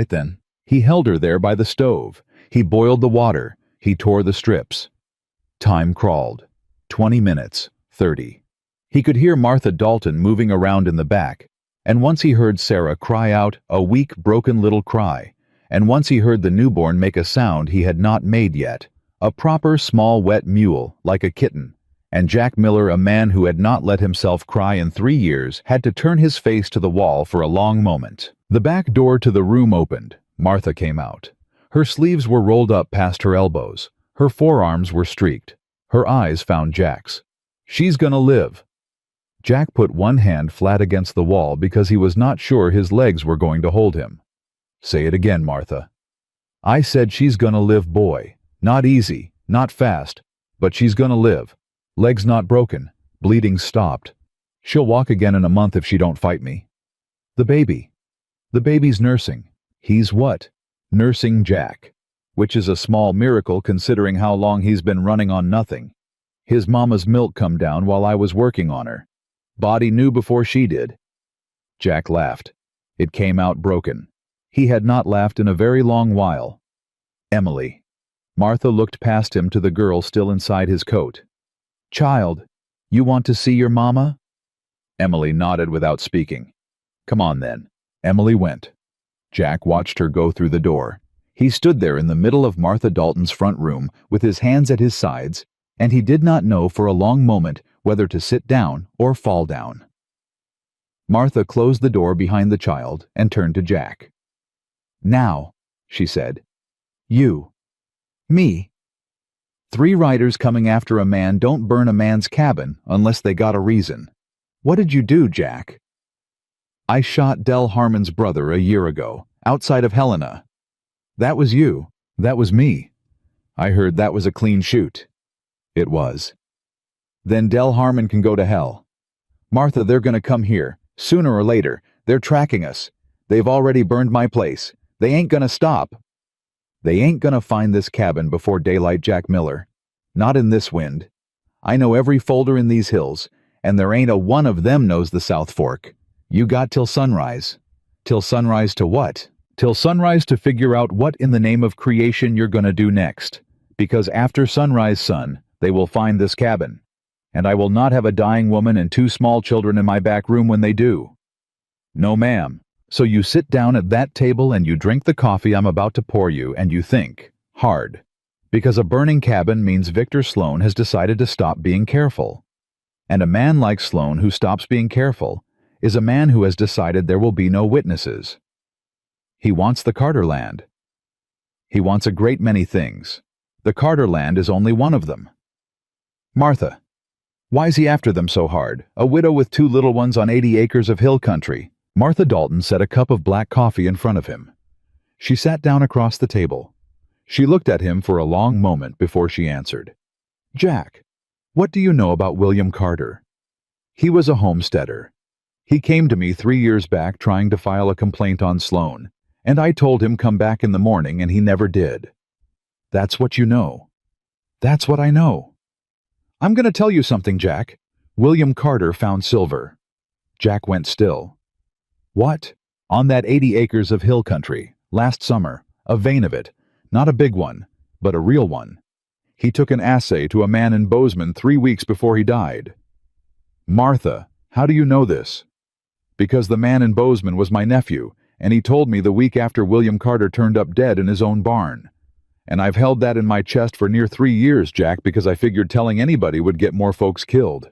then." He held her there by the stove. He boiled the water. He tore the strips. Time crawled. 20 minutes, 30. He could hear Martha Dalton moving around in the back, and once he heard Sarah cry out a weak, broken little cry, and once he heard the newborn make a sound he had not made yet, a proper small wet mule, like a kitten, and Jack Miller, a man who had not let himself cry in 3 years, had to turn his face to the wall for a long moment. The back door to the room opened. Martha came out. Her sleeves were rolled up past her elbows. Her forearms were streaked. Her eyes found Jack's. "She's gonna live." Jack put one hand flat against the wall because he was not sure his legs were going to hold him. "Say it again, Martha." "I said she's gonna live, boy. Not easy, not fast, but she's gonna live. Legs not broken, bleeding stopped. She'll walk again in a month if she don't fight me." "The baby." "The baby's nursing." "He's what?" "Nursing Jack. Which is a small miracle considering how long he's been running on nothing. His mama's milk come down while I was working on her. Body knew before she did." Jack laughed. It came out broken. He had not laughed in a very long while. "Emily." Martha looked past him to the girl still inside his coat. "Child, you want to see your mama?" Emily nodded without speaking. "Come on then." Emily went. Jack watched her go through the door. He stood there in the middle of Martha Dalton's front room with his hands at his sides, and he did not know for a long moment whether to sit down or fall down. Martha closed the door behind the child and turned to Jack. "Now," she said. "You. Me. 3 riders coming after a man don't burn a man's cabin unless they got a reason. What did you do, Jack?" "I shot Del Harmon's brother a year ago, outside of Helena." "That was you." "That was me." "I heard that was a clean shoot." "It was." "Then Del Harmon can go to hell." "Martha, they're gonna come here. Sooner or later. They're tracking us. They've already burned my place. They ain't gonna stop." "They ain't gonna find this cabin before daylight, Jack Miller. Not in this wind. I know every folder in these hills, and there ain't a one of them knows the South Fork. You got till sunrise." "Till sunrise to what?" "Till sunrise to figure out what in the name of creation you're gonna do next. Because after sunrise, son, they will find this cabin. And I will not have a dying woman and 2 small children in my back room when they do." "No, ma'am. So you sit down at that table and you drink the coffee I'm about to pour you and you think hard. Because a burning cabin means Victor Sloan has decided to stop being careful. And a man like Sloan who stops being careful is a man who has decided there will be no witnesses. He wants the Carter land. He wants a great many things. The Carter land is only one of them." "Martha, why's he after them so hard? A widow with 2 little ones on 80 acres of hill country." Martha Dalton set a cup of black coffee in front of him. She sat down across the table. She looked at him for a long moment before she answered. "Jack, what do you know about William Carter?" "He was a homesteader. He came to me 3 years back trying to file a complaint on Sloan, and I told him come back in the morning and he never did." "That's what you know." "That's what I know." "I'm going to tell you something, Jack. William Carter found silver. Jack went still. What? On that 80 acres of hill country, last summer, a vein of it, not a big one, but a real one. He took an assay to a man in Bozeman 3 weeks before he died. Martha, how do you know this? Because the man in Bozeman was my nephew, and he told me the week after William Carter turned up dead in his own barn. And I've held that in my chest for near 3 years, Jack, because I figured telling anybody would get more folks killed.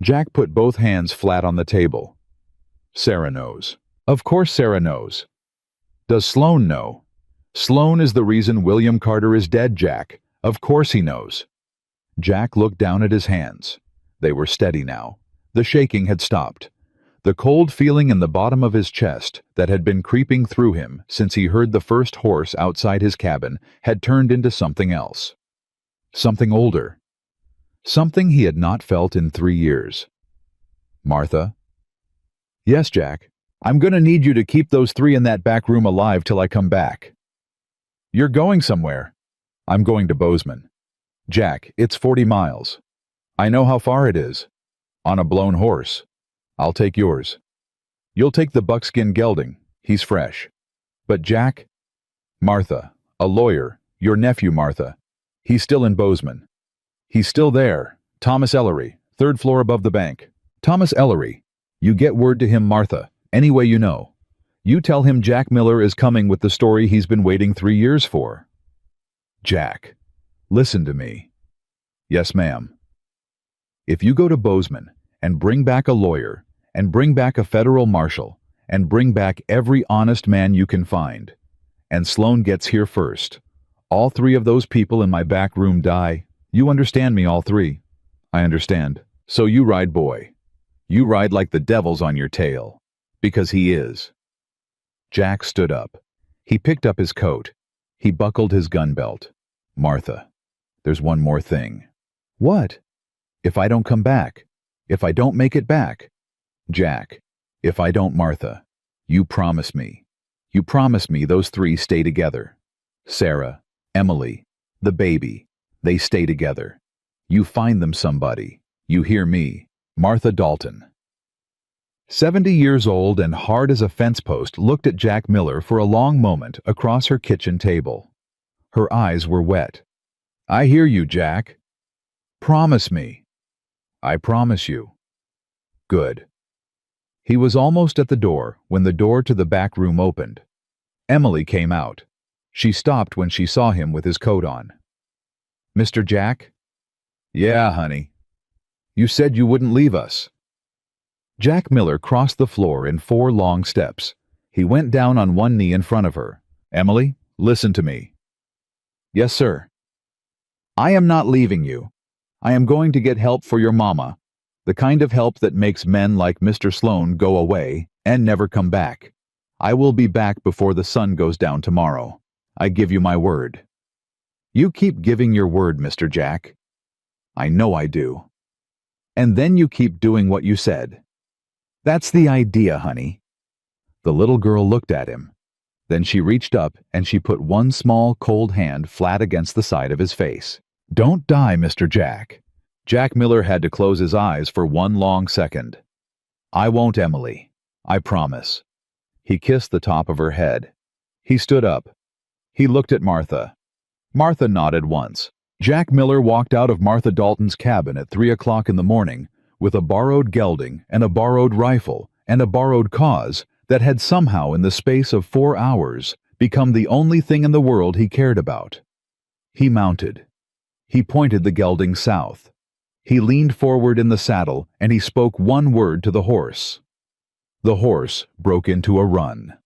Jack put both hands flat on the table. Sarah knows. Of course Sarah knows. Does Sloan know? Sloan is the reason William Carter is dead, Jack. Of course he knows. Jack looked down at his hands. They were steady now. The shaking had stopped. The cold feeling in the bottom of his chest that had been creeping through him since he heard the first horse outside his cabin had turned into something else. Something older. Something he had not felt in 3 years. Martha? Yes, Jack. I'm going to need you to keep those 3 in that back room alive till I come back. You're going somewhere. I'm going to Bozeman. Jack, it's 40 miles. I know how far it is. On a blown horse. I'll take yours. You'll take the buckskin gelding. He's fresh. But Jack? Martha, a lawyer, your nephew Martha. He's still in Bozeman. He's still there. Thomas Ellery, 3rd floor above the bank. Thomas Ellery. You get word to him, Martha, any way you know. You tell him Jack Miller is coming with the story he's been waiting 3 years for. Jack, listen to me. Yes, ma'am. If you go to Bozeman and bring back a lawyer, and bring back a federal marshal, and bring back every honest man you can find, and Sloan gets here first, all 3 of those people in my back room die. You understand me, all 3? I understand. So you ride, boy. You ride like the devil's on your tail. Because he is. Jack stood up. He picked up his coat. He buckled his gun belt. Martha, there's one more thing. What? If I don't come back? If I don't make it back? Jack, if I don't, Martha, you promise me. You promise me those 3 stay together. Sarah, Emily, the baby, they stay together. You find them somebody. You hear me, Martha Dalton. 70 years old and hard as a fence post looked at Jack Miller for a long moment across her kitchen table. Her eyes were wet. I hear you, Jack. Promise me. I promise you. Good. He was almost at the door when the door to the back room opened. Emily came out. She stopped when she saw him with his coat on. Mr. Jack? Yeah, honey. You said you wouldn't leave us. Jack Miller crossed the floor in 4 long steps. He went down on one knee in front of her. Emily, listen to me. Yes, sir. I am not leaving you. I am going to get help for your mama. The kind of help that makes men like Mr. Sloan go away and never come back. I will be back before the sun goes down tomorrow. I give you my word. You keep giving your word, Mr. Jack. I know I do. And then you keep doing what you said. That's the idea, honey. The little girl looked at him. Then she reached up and she put one small, cold hand flat against the side of his face. Don't die, Mr. Jack. Jack Miller had to close his eyes for 1 long second. I won't, Emily. I promise. He kissed the top of her head. He stood up. He looked at Martha. Martha nodded once. Jack Miller walked out of Martha Dalton's cabin at 3 o'clock in the morning with a borrowed gelding and a borrowed rifle and a borrowed cause that had somehow in the space of 4 hours become the only thing in the world he cared about. He mounted. He pointed the gelding south. He leaned forward in the saddle and he spoke one word to the horse. The horse broke into a run.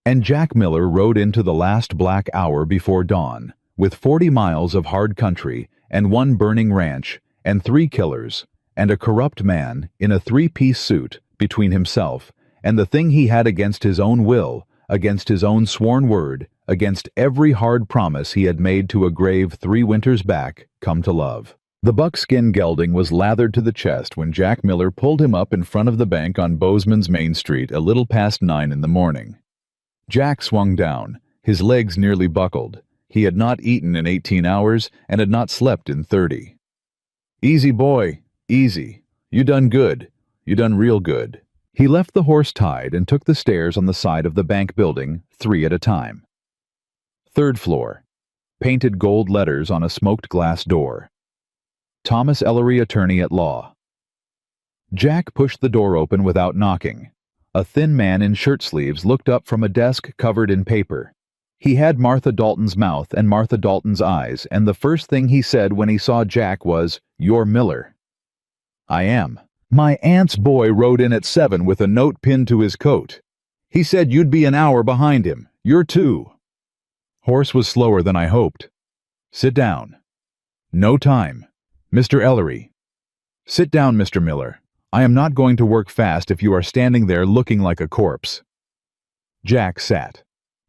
And Jack Miller rode into the last black hour before dawn, with 40 miles of hard country and 1 burning ranch and 3 killers and a corrupt man in a 3-piece suit between himself and the thing he had against his own will, against his own sworn word, against every hard promise he had made to a grave 3 winters back, come to love. The buckskin gelding was lathered to the chest when Jack Miller pulled him up in front of the bank on Bozeman's Main Street a little past 9 in the morning. Jack swung down, his legs nearly buckled. He had not eaten in 18 hours and had not slept in 30. Easy, boy, Easy. You done good. You done real good. He left the horse tied and took the stairs on the side of the bank building, 3 at a time. 3rd floor. Painted gold letters on a smoked glass door. Thomas Ellery, attorney at law. Jack pushed the door open without knocking. A thin man in shirt sleeves looked up from a desk covered in paper. He had Martha Dalton's mouth and Martha Dalton's eyes, and the first thing he said when he saw Jack was, "You're Miller." "I am. My aunt's boy rode in at 7 with a note pinned to his coat. He said you'd be an hour behind him. You're 2. Horse was slower than I hoped. Sit down. No time. Mr. Ellery. Sit down, Mr. Miller. I am not going to work fast if you are standing there looking like a corpse. Jack sat.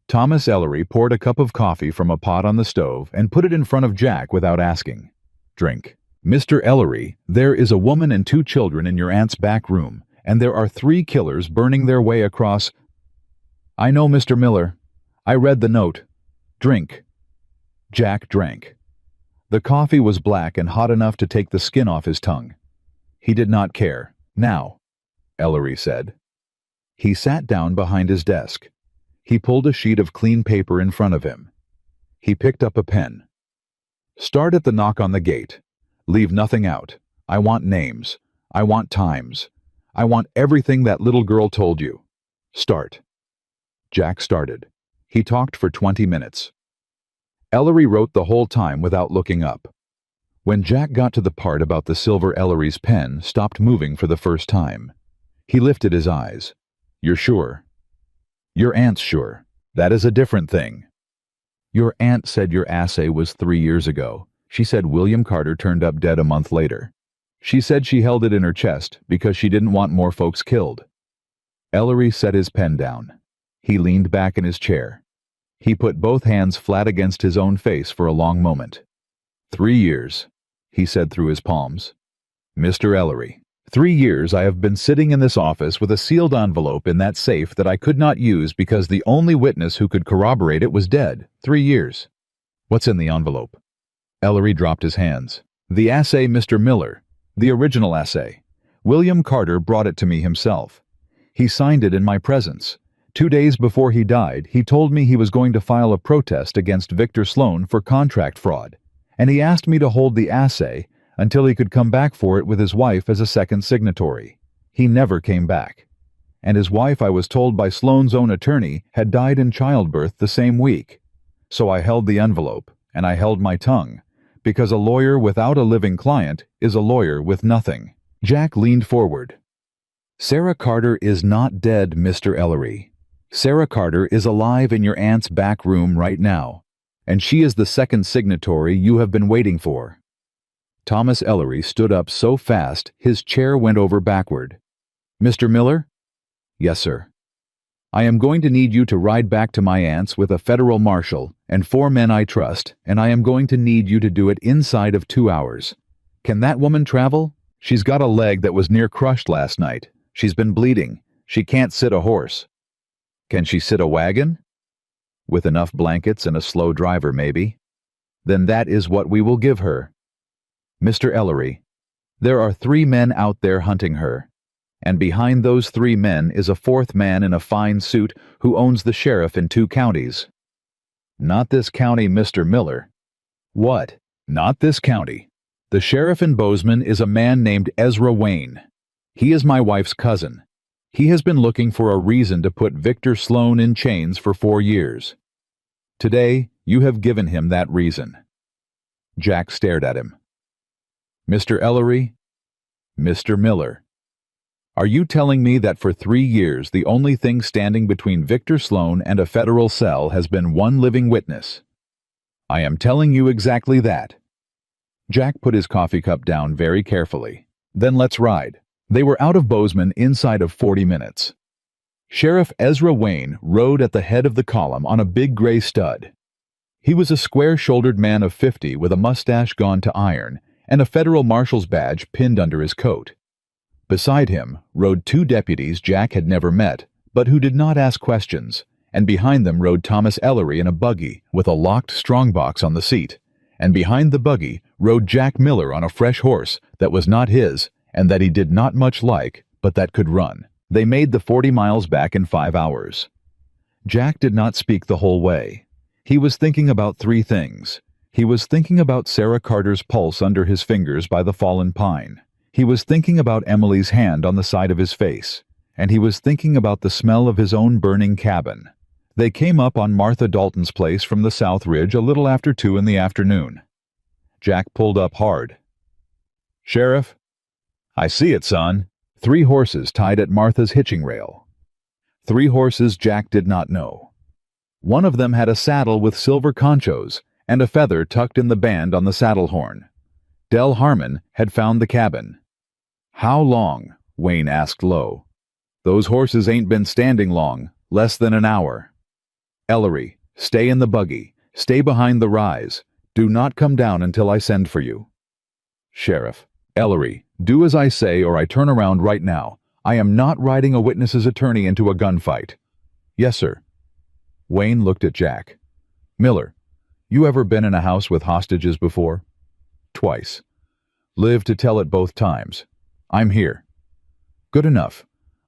Thomas Ellery poured a cup of coffee from a pot on the stove and put it in front of Jack without asking. Drink. Mr. Ellery, there is a woman and 2 children in your aunt's back room, and there are 3 killers burning their way across. I know, Mr. Miller. I read the note. Drink. Jack drank. The coffee was black and hot enough to take the skin off his tongue. He did not care. Now, Ellery said. He sat down behind his desk. He pulled a sheet of clean paper in front of him. He picked up a pen. Start at the knock on the gate. Leave nothing out. I want names. I want times. I want everything that little girl told you. Start. Jack started. He talked for 20 minutes. Ellery wrote the whole time without looking up. When Jack got to the part about the silver, Ellery's pen stopped moving for the first time. He lifted his eyes. You're sure? Your aunt's sure. That is a different thing. Your aunt said your assay was 3 years ago. She said William Carter turned up dead a month later. She said she held it in her chest because she didn't want more folks killed. Ellery set his pen down. He leaned back in his chair. He put both hands flat against his own face for a long moment. 3 years, he said through his palms. Mr. Ellery, 3 years I have been sitting in this office with a sealed envelope in that safe that I could not use because the only witness who could corroborate it was dead. 3 years. What's in the envelope? Ellery dropped his hands. The assay, Mr. Miller. The original assay. William Carter brought it to me himself. He signed it in my presence. 2 days before he died, he told me he was going to file a protest against Victor Sloan for contract fraud, and he asked me to hold the assay until he could come back for it with his wife as a second signatory. He never came back. And his wife, I was told by Sloan's own attorney, had died in childbirth the same week. So I held the envelope, and I held my tongue, because a lawyer without a living client is a lawyer with nothing. Jack leaned forward. Sarah Carter is not dead, Mr. Ellery. Sarah Carter is alive in your aunt's back room right now, and she is the second signatory you have been waiting for. Thomas Ellery stood up so fast his chair went over backward. Mr. Miller? Yes, sir. I am going to need you to ride back to my aunt's with a federal marshal and 4 men I trust, and I am going to need you to do it inside of 2 hours. Can that woman travel? She's got a leg that was near crushed last night. She's been bleeding. She can't sit a horse. Can she sit a wagon? With enough blankets and a slow driver, maybe. Then that is what we will give her. Mr. Ellery, there are 3 men out there hunting her, and behind those 3 men is a 4th man in a fine suit who owns the sheriff in 2 counties. Not this county, Mr. Miller. What? Not this county. The sheriff in Bozeman is a man named Ezra Wayne. He is my wife's cousin. He has been looking for a reason to put Victor Sloan in chains for 4 years. Today, you have given him that reason. Jack stared at him. Mr. Ellery, Mr. Miller, are you telling me that for 3 years the only thing standing between Victor Sloan and a federal cell has been one living witness? I am telling you exactly that. Jack put his coffee cup down very carefully. Then let's ride. They were out of Bozeman inside of 40 minutes. Sheriff Ezra Wayne rode at the head of the column on a big gray stud. He was a square-shouldered man of 50 with a mustache gone to iron and a federal marshal's badge pinned under his coat. Beside him rode 2 deputies Jack had never met, but who did not ask questions, and behind them rode Thomas Ellery in a buggy with a locked strongbox on the seat, and behind the buggy rode Jack Miller on a fresh horse that was not his and that he did not much like, but that could run. They made the 40 miles back in 5 hours. Jack did not speak the whole way. He was thinking about 3 things. He was thinking about Sarah Carter's pulse under his fingers by the fallen pine. He was thinking about Emily's hand on the side of his face. And he was thinking about the smell of his own burning cabin. They came up on Martha Dalton's place from the South Ridge a little after 2 in the afternoon. Jack pulled up hard. "Sheriff?" "I see it, son." 3 horses tied at Martha's hitching rail. 3 horses Jack did not know. One of them had a saddle with silver conchos and a feather tucked in the band on the saddle horn. Del Harmon had found the cabin. "How long?" Wayne asked low. "Those horses ain't been standing long, less than an hour." "Ellery, stay in the buggy. Stay behind the rise. Do not come down until I send for you." "Sheriff." "Ellery, do as I say or I turn around right now. I am not riding a witness's attorney into a gunfight." "Yes, sir." Wayne looked at Jack. "Miller, you ever been in a house with hostages before?" "Twice. Lived to tell it both times. I'm here." "Good enough.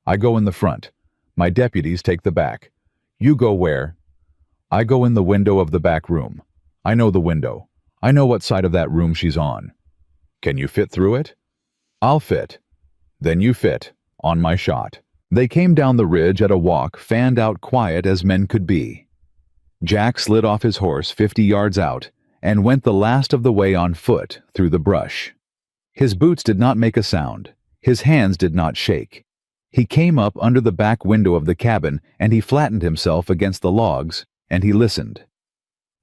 I go in the front. My deputies take the back. You go where?" "I go in the window of the back room. I know the window. I know what side of that room she's on." "Can you fit through it?" "I'll fit." "Then you fit. On my shot." They came down the ridge at a walk fanned out quiet as men could be. Jack slid off his horse 50 yards out and went the last of the way on foot through the brush. His boots did not make a sound. His hands did not shake. He came up under the back window of the cabin and he flattened himself against the logs and he listened.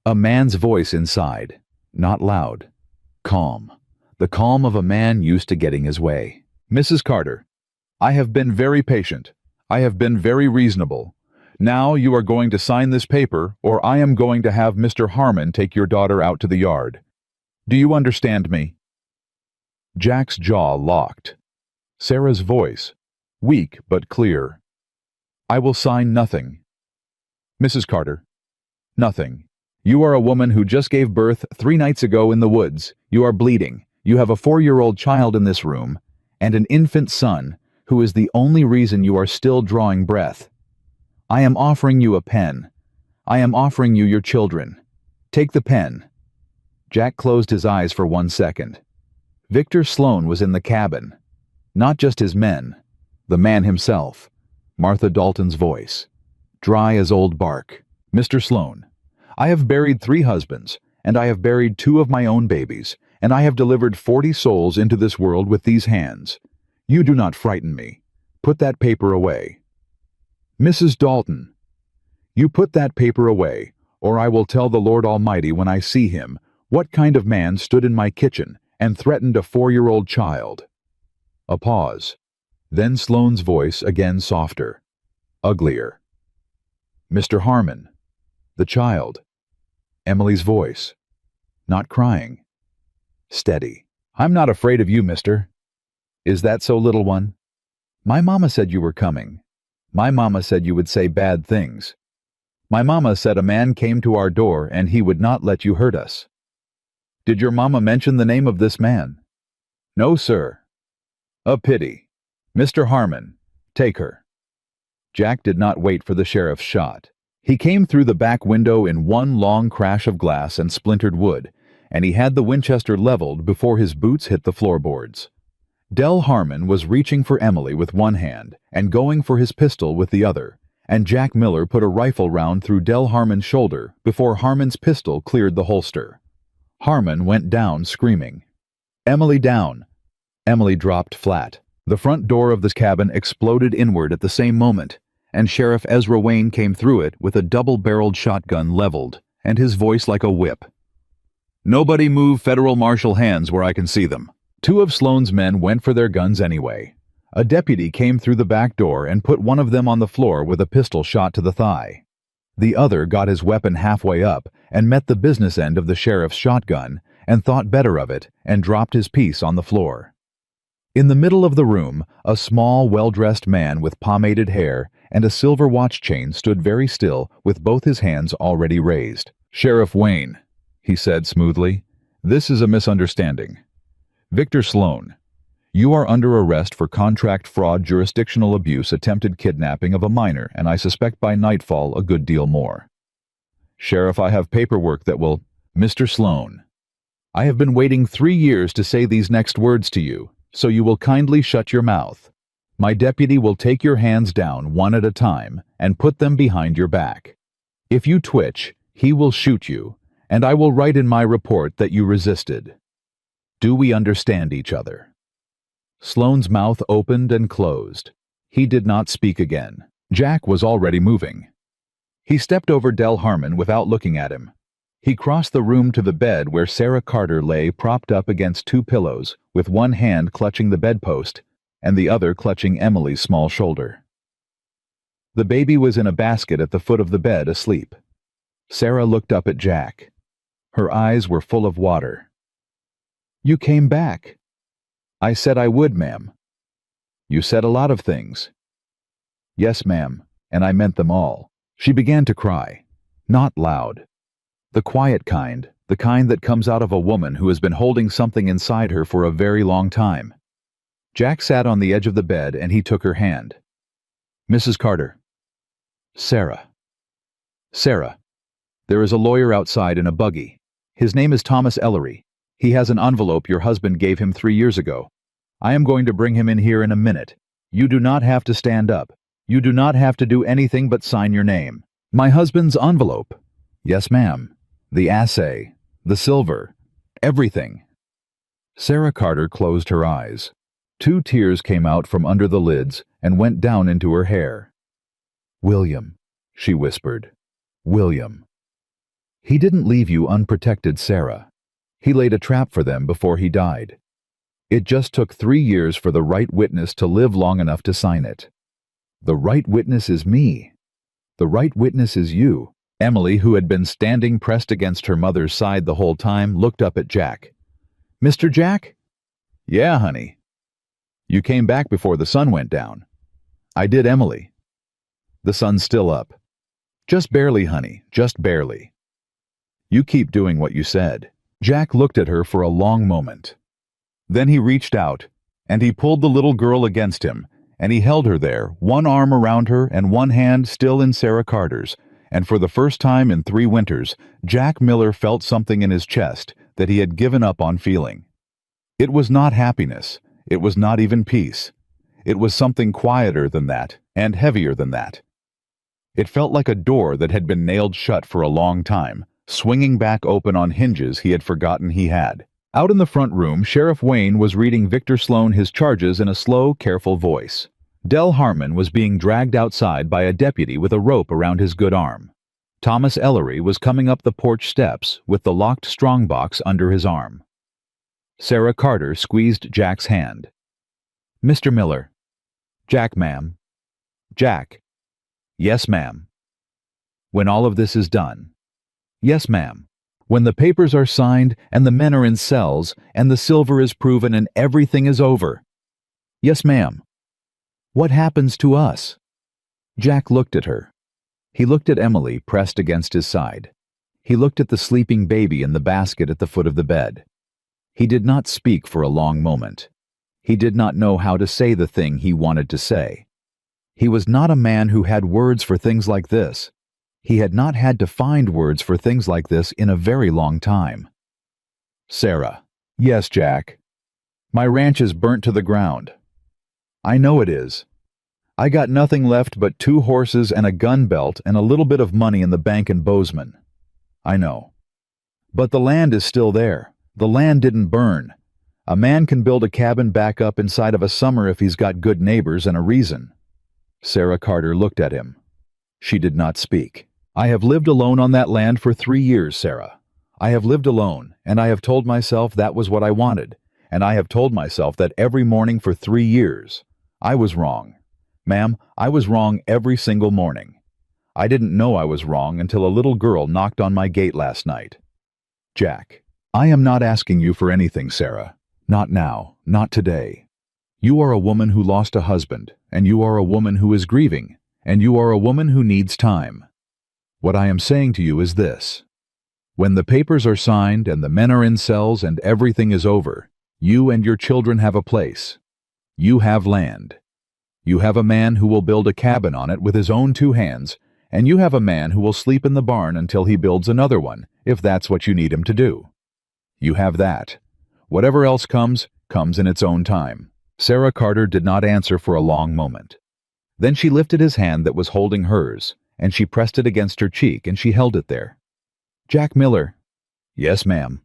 A man's voice inside, not loud, calm, the calm of a man used to getting his way. "Mrs. Carter, I have been very patient. I have been very reasonable. Now you are going to sign this paper or I am going to have Mr. Harmon take your daughter out to the yard. Do you understand me?" Jack's jaw locked. Sarah's voice, weak but clear. "I will sign nothing." "Mrs. Carter." "Nothing. You are a woman who just gave birth 3 nights ago in the woods. You are bleeding. You have a 4-year-old child in this room, and an infant son, who is the only reason you are still drawing breath. I am offering you a pen. I am offering you your children. Take the pen." Jack closed his eyes for 1 second. Victor Sloan was in the cabin. Not just his men. The man himself. Martha Dalton's voice. Dry as old bark. "Mr. Sloan, I have buried 3 husbands, and I have buried 2 of my own babies, and I have delivered 40 souls into this world with these hands. You do not frighten me. Put that paper away." "Mrs. Dalton." "You put that paper away, or I will tell the Lord Almighty when I see him what kind of man stood in my kitchen and threatened a 4-year-old child." A pause. Then Sloane's voice again softer, uglier. "Mr. Harmon." The child. Emily's voice. Not crying. Steady. "I'm not afraid of you, mister." "Is that so, little one?" "My mama said you were coming. My mama said you would say bad things. My mama said a man came to our door and he would not let you hurt us." "Did your mama mention the name of this man?" "No, sir." "A pity. Mr. Harmon, take her." Jack did not wait for the sheriff's shot. He came through the back window in one long crash of glass and splintered wood, and he had the Winchester leveled before his boots hit the floorboards. Del Harmon was reaching for Emily with one hand and going for his pistol with the other, and Jack Miller put a rifle round through Del Harmon's shoulder before Harmon's pistol cleared the holster. Harmon went down screaming. "Emily down!" Emily dropped flat. The front door of the cabin exploded inward at the same moment, and Sheriff Ezra Wayne came through it with a double-barreled shotgun leveled, and his voice like a whip. "Nobody move federal marshal hands where I can see them." 2 of Sloane's men went for their guns anyway. A deputy came through the back door and put one of them on the floor with a pistol shot to the thigh. The other got his weapon halfway up and met the business end of the sheriff's shotgun and thought better of it and dropped his piece on the floor. In the middle of the room, a small, well-dressed man with pomaded hair and a silver watch chain stood very still with both his hands already raised. "Sheriff Wayne," he said smoothly, This is a misunderstanding. Victor Sloan, you are under arrest for contract fraud, jurisdictional abuse, attempted kidnapping of a minor, and I suspect by nightfall a good deal more. Sheriff, I have paperwork that will... Mr. Sloan, I have been waiting 3 years to say these next words to you, so you will kindly shut your mouth. My deputy will take your hands down one at a time and put them behind your back. If you twitch, he will shoot you, and I will write in my report that you resisted. Do we understand each other? Sloane's mouth opened and closed. He did not speak again. Jack was already moving. He stepped over Del Harmon without looking at him. He crossed the room to the bed where Sarah Carter lay propped up against 2 pillows, with one hand clutching the bedpost and the other clutching Emily's small shoulder. The baby was in a basket at the foot of the bed, asleep. Sarah looked up at Jack. Her eyes were full of water. You came back. I said I would, ma'am. You said a lot of things. Yes, ma'am, and I meant them all. She began to cry. Not loud. The quiet kind, the kind that comes out of a woman who has been holding something inside her for a very long time. Jack sat on the edge of the bed and he took her hand. Mrs. Carter. Sarah. Sarah. There is a lawyer outside in a buggy. His name is Thomas Ellery. He has an envelope your husband gave him 3 years ago. I am going to bring him in here in a minute. You do not have to stand up. You do not have to do anything but sign your name. My husband's envelope. Yes, ma'am. The assay. The silver. Everything. Sarah Carter closed her eyes. 2 tears came out from under the lids and went down into her hair. William, she whispered. William. He didn't leave you unprotected, Sarah. He laid a trap for them before he died. It just took 3 years for the right witness to live long enough to sign it. The right witness is me. The right witness is you. Emily, who had been standing pressed against her mother's side the whole time, looked up at Jack. Mr. Jack? Yeah, honey. You came back before the sun went down. I did, Emily. The sun's still up. Just barely, honey, just barely. You keep doing what you said. Jack looked at her for a long moment. Then he reached out, and he pulled the little girl against him, and he held her there, one arm around her and one hand still in Sarah Carter's, and for the first time in 3 winters, Jack Miller felt something in his chest that he had given up on feeling. It was not happiness. It was not even peace. It was something quieter than that, and heavier than that. It felt like a door that had been nailed shut for a long time, swinging back open on hinges he had forgotten he had. Out in the front room, Sheriff Wayne was reading Victor Sloan his charges in a slow, careful voice. Del Harmon was being dragged outside by a deputy with a rope around his good arm. Thomas Ellery was coming up the porch steps with the locked strongbox under his arm. Sarah Carter squeezed Jack's hand. Mr. Miller. Jack, ma'am. Jack. Yes, ma'am. When all of this is done. Yes, ma'am. When the papers are signed and the men are in cells and the silver is proven and everything is over. Yes, ma'am. What happens to us? Jack looked at her. He looked at Emily pressed against his side. He looked at the sleeping baby in the basket at the foot of the bed. He did not speak for a long moment. He did not know how to say the thing he wanted to say. He was not a man who had words for things like this. He had not had to find words for things like this in a very long time. Sarah. Yes, Jack. My ranch is burnt to the ground. I know it is. I got nothing left but 2 horses and a gun belt and a little bit of money in the bank in Bozeman. I know. But the land is still there. The land didn't burn. A man can build a cabin back up inside of a summer if he's got good neighbors and a reason. Sarah Carter looked at him. She did not speak. I have lived alone on that land for 3 years, Sarah. I have lived alone, and I have told myself that was what I wanted, and I have told myself that every morning for 3 years. I was wrong. Ma'am, I was wrong every single morning. I didn't know I was wrong until a little girl knocked on my gate last night. Jack. I am not asking you for anything, Sarah. Not now, not today. You are a woman who lost a husband, and you are a woman who is grieving, and you are a woman who needs time. What I am saying to you is this. When the papers are signed and the men are in cells and everything is over, you and your children have a place. You have land. You have a man who will build a cabin on it with his own 2 hands, and you have a man who will sleep in the barn until he builds another one, if that's what you need him to do. You have that. Whatever else comes, comes in its own time." Sarah Carter did not answer for a long moment. Then she lifted his hand that was holding hers, and she pressed it against her cheek, and she held it there. "Jack Miller." "Yes, ma'am."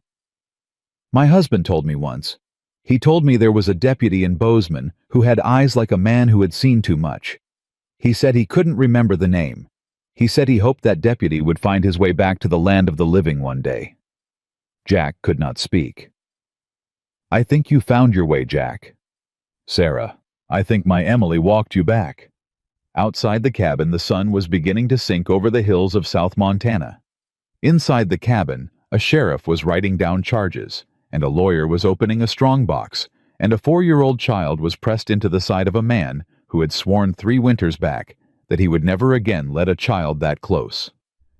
"My husband told me once. He told me there was a deputy in Bozeman who had eyes like a man who had seen too much. He said he couldn't remember the name. He said he hoped that deputy would find his way back to the land of the living one day." Jack could not speak. "I think you found your way, Jack." "Sarah, I think my Emily walked you back." Outside the cabin, the sun was beginning to sink over the hills of South Montana. Inside the cabin, a sheriff was writing down charges, and a lawyer was opening a strongbox, and a 4-year-old child was pressed into the side of a man who had sworn 3 winters back that he would never again let a child that close.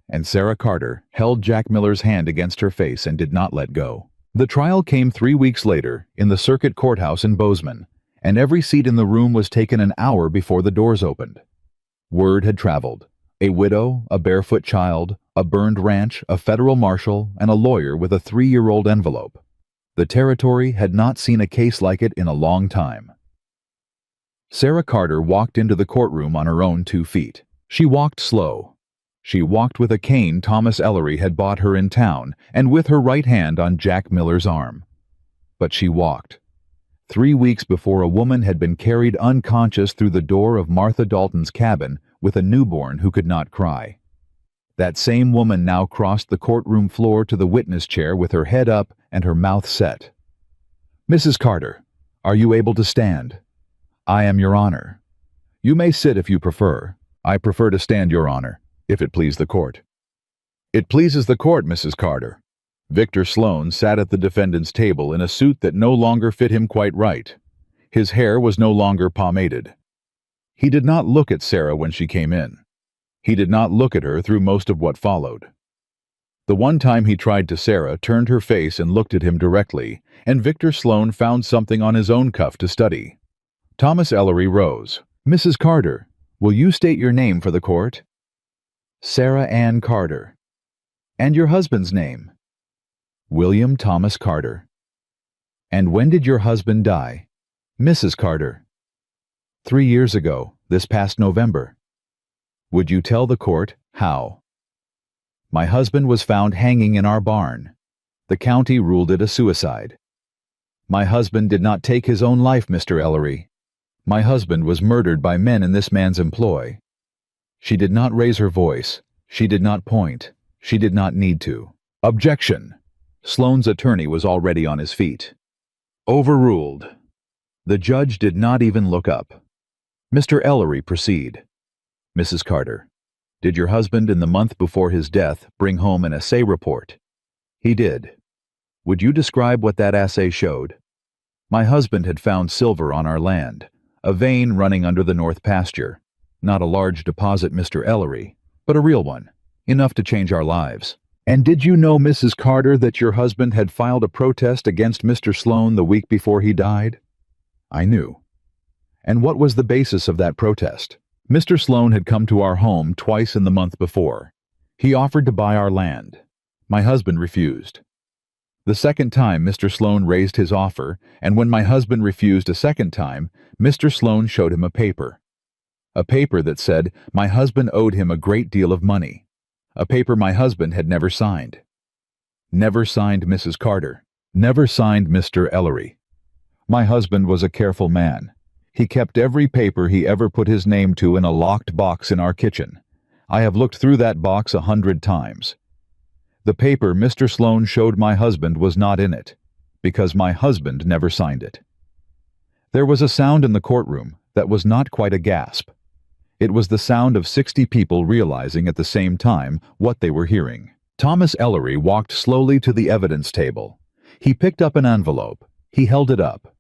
And Sarah Carter held Jack Miller's hand against her face and did not let go. The trial came 3 weeks later in the circuit courthouse in Bozeman, and every seat in the room was taken an hour before the doors opened. Word had traveled. A widow, a barefoot child, a burned ranch, a federal marshal, and a lawyer with a 3-year-old envelope. The territory had not seen a case like it in a long time. Sarah Carter walked into the courtroom on her own 2 feet. She walked slow. She walked with a cane Thomas Ellery had bought her in town, and with her right hand on Jack Miller's arm. But she walked. 3 weeks before, a woman had been carried unconscious through the door of Martha Dalton's cabin with a newborn who could not cry. That same woman now crossed the courtroom floor to the witness chair with her head up and her mouth set. "Mrs. Carter, are you able to stand?" "I am, Your Honor." "You may sit if you prefer." "I prefer to stand, Your Honor, if it please the court." "It pleases the court, Mrs. Carter." Victor Sloan sat at the defendant's table in a suit that no longer fit him quite right. His hair was no longer pomaded. He did not look at Sarah when she came in. He did not look at her through most of what followed. The one time he tried to, Sarah turned her face and looked at him directly, and Victor Sloan found something on his own cuff to study. Thomas Ellery rose. "Mrs. Carter, will you state your name for the court?" "Sarah Ann Carter." "And your husband's name?" "William Thomas Carter." "And when did your husband die?" "Mrs. Carter." 3 years ago, this past November." "Would you tell the court how?" "My husband was found hanging in our barn. The county ruled it a suicide." "My husband did not take his own life, Mr. Ellery. My husband was murdered by men in this man's employ." She did not raise her voice. She did not point. She did not need to. "Objection!" Sloan's attorney was already on his feet. "Overruled." The judge did not even look up. "Mr. Ellery, proceed." "Mrs. Carter, did your husband in the month before his death bring home an assay report?" "He did." "Would you describe what that assay showed?" "My husband had found silver on our land, a vein running under the north pasture. Not a large deposit, Mr. Ellery, but a real one, enough to change our lives." "And did you know, Mrs. Carter, that your husband had filed a protest against Mr. Sloan the week before he died?" "I knew." "And what was the basis of that protest?" "Mr. Sloan had come to our home twice in the month before. He offered to buy our land. My husband refused. The second time Mr. Sloan raised his offer, and when my husband refused a second time, Mr. Sloan showed him a paper. A paper that said my husband owed him a great deal of money. A paper my husband had never signed." "Never signed, Mrs. Carter. Never signed, Mr. Ellery. My husband was a careful man. He kept every paper he ever put his name to in a locked box in our kitchen. I have looked through that box 100 times. The paper Mr. Sloan showed my husband was not in it, because my husband never signed it." There was a sound in the courtroom that was not quite a gasp. It was the sound of 60 people realizing at the same time what they were hearing. Thomas Ellery walked slowly to the evidence table. He picked up an envelope. He held it up.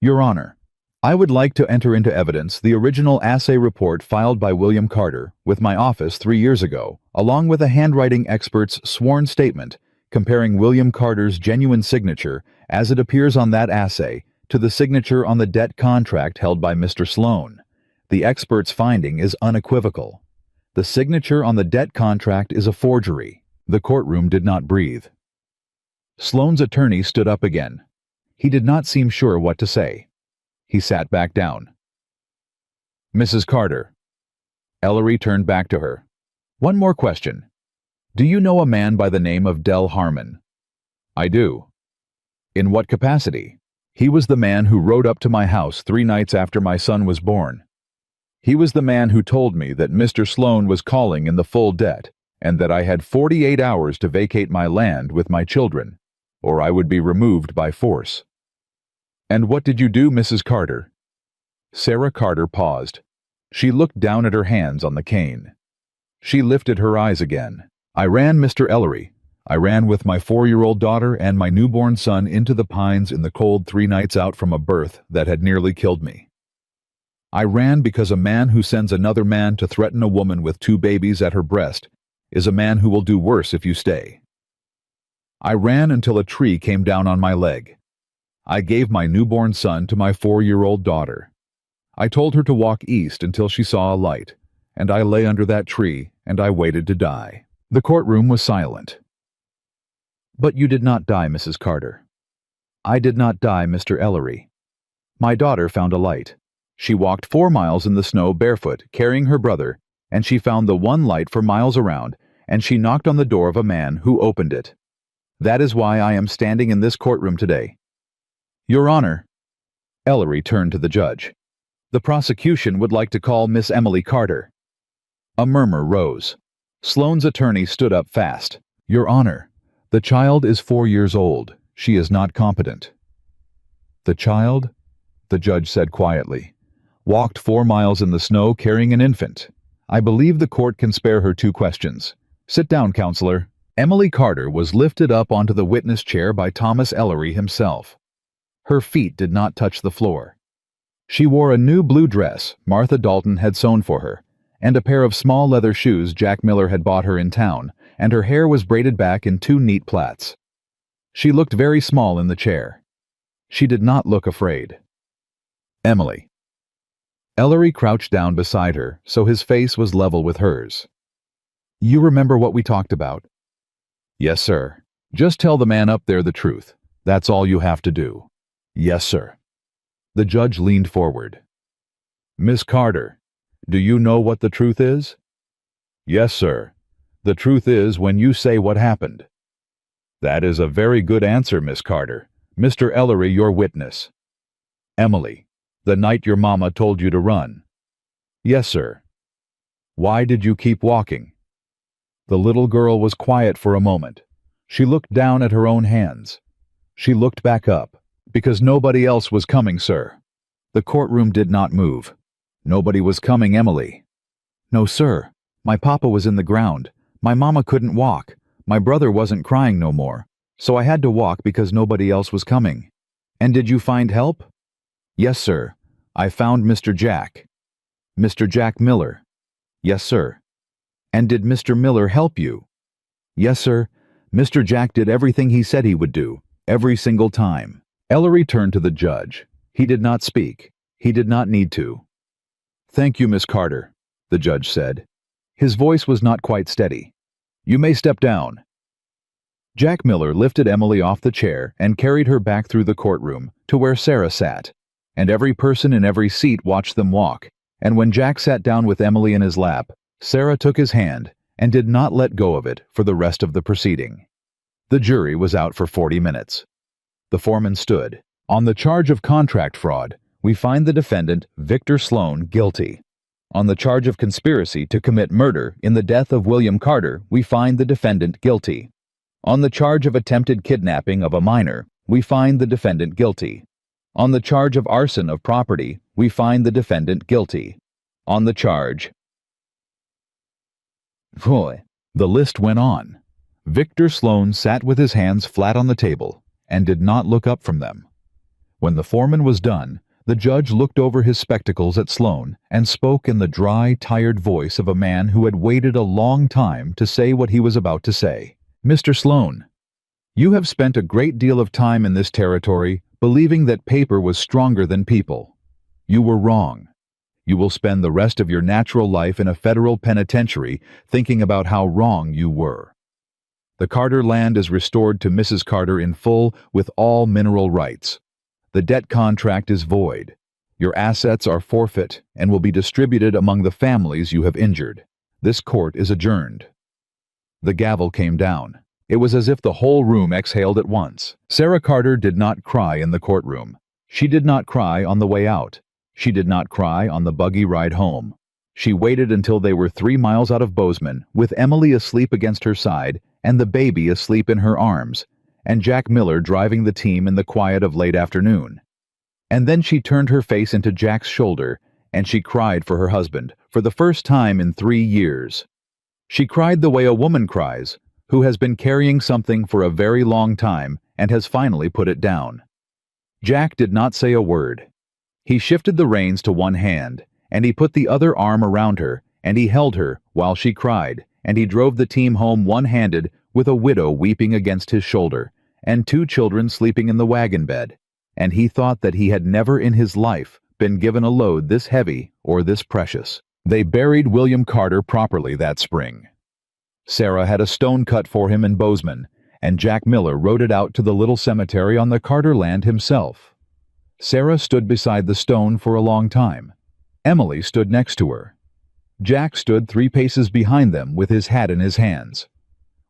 "Your Honor, I would like to enter into evidence the original assay report filed by William Carter with my office 3 years ago, along with a handwriting expert's sworn statement comparing William Carter's genuine signature as it appears on that assay to the signature on the debt contract held by Mr. Sloan. The expert's finding is unequivocal. The signature on the debt contract is a forgery. The courtroom did not breathe. Sloan's attorney stood up again. He did not seem sure what to say. He sat back down. Mrs. Carter. Ellery turned back to her. One more question. Do you know a man by the name of Del Harmon? I do. In what capacity? He was the man who rode up to my house 3 nights after my son was born. He was the man who told me that Mr. Sloan was calling in the full debt and that I had 48 hours to vacate my land with my children, or I would be removed by force. And what did you do, Mrs. Carter? Sarah Carter paused. She looked down at her hands on the cane. She lifted her eyes again. I ran, Mr. Ellery. I ran with my 4-year-old daughter and my newborn son into the pines in the cold 3 nights out from a birth that had nearly killed me. I ran because a man who sends another man to threaten a woman with 2 babies at her breast is a man who will do worse if you stay. I ran until a tree came down on my leg. I gave my newborn son to my 4-year-old daughter. I told her to walk east until she saw a light, and I lay under that tree and I waited to die. The courtroom was silent. But you did not die, Mrs. Carter. I did not die, Mr. Ellery. My daughter found a light. She walked 4 miles in the snow barefoot, carrying her brother, and she found the one light for miles around, and she knocked on the door of a man who opened it. That is why I am standing in this courtroom today. Your Honor. Ellery turned to the judge. The prosecution would like to call Miss Emily Carter. A murmur rose. Sloan's attorney stood up fast. Your Honor, the child is 4 years old. She is not competent. The child, the judge said quietly, walked 4 miles in the snow carrying an infant. I believe the court can spare her 2 questions. Sit down, counselor. Emily Carter was lifted up onto the witness chair by Thomas Ellery himself. Her feet did not touch the floor. She wore a new blue dress Martha Dalton had sewn for her, and a pair of small leather shoes Jack Miller had bought her in town, and her hair was braided back in 2 neat plaits. She looked very small in the chair. She did not look afraid. Emily. Ellery crouched down beside her, so his face was level with hers. You remember what we talked about? Yes, sir. Just tell the man up there the truth. That's all you have to do. Yes, sir. The judge leaned forward. Miss Carter, do you know what the truth is? Yes, sir. The truth is when you say what happened. That is a very good answer, Miss Carter. Mr. Ellery, your witness. Emily, the night your mama told you to run. Yes, sir. Why did you keep walking? The little girl was quiet for a moment. She looked down at her own hands. She looked back up. Because nobody else was coming, sir. The courtroom did not move. Nobody was coming, Emily. No, sir. My papa was in the ground. My mama couldn't walk. My brother wasn't crying no more. So I had to walk because nobody else was coming. And did you find help? Yes, sir. I found Mr. Jack. Mr. Jack Miller. Yes, sir. And did Mr. Miller help you? Yes, sir. Mr. Jack did everything he said he would do, every single time. Ellery turned to the judge. He did not speak. He did not need to. Thank you, Miss Carter, the judge said. His voice was not quite steady. You may step down. Jack Miller lifted Emily off the chair and carried her back through the courtroom to where Sarah sat, and every person in every seat watched them walk, and when Jack sat down with Emily in his lap, Sarah took his hand and did not let go of it for the rest of the proceeding. The jury was out for 40 minutes. The foreman stood. On the charge of contract fraud, we find the defendant, Victor Sloan, guilty. On the charge of conspiracy to commit murder in the death of William Carter, we find the defendant guilty. On the charge of attempted kidnapping of a minor, we find the defendant guilty. On the charge of arson of property, we find the defendant guilty. On the charge... The list went on. Victor Sloan sat with his hands flat on the table and did not look up from them. When the foreman was done, The judge looked over his spectacles at Sloane and spoke in the dry, tired voice of a man who had waited a long time to say what he was about to say. "Mr. Sloane, you have spent a great deal of time in this territory believing that paper was stronger than people. You were wrong. You will spend the rest of your natural life in a federal penitentiary thinking about how wrong you were. The Carter land is restored to Mrs. Carter in full with all mineral rights. The debt contract is void. Your assets are forfeit and will be distributed among the families you have injured. This court is adjourned." The gavel came down. It was as if the whole room exhaled at once. Sarah Carter did not cry in the courtroom. She did not cry on the way out. She did not cry on the buggy ride home. She waited until they were 3 miles out of Bozeman, with Emily asleep against her side and the baby asleep in her arms, and Jack Miller driving the team in the quiet of late afternoon. And then she turned her face into Jack's shoulder, and she cried for her husband, for the first time in 3 years. She cried the way a woman cries, who has been carrying something for a very long time and has finally put it down. Jack did not say a word. He shifted the reins to one hand, and he put the other arm around her, and he held her while she cried, and he drove the team home one-handed with a widow weeping against his shoulder, and 2 children sleeping in the wagon bed, and he thought that he had never in his life been given a load this heavy or this precious. They buried William Carter properly that spring. Sarah had a stone cut for him in Bozeman, and Jack Miller rode it out to the little cemetery on the Carter land himself. Sarah stood beside the stone for a long time. Emily stood next to her. Jack stood 3 paces behind them with his hat in his hands.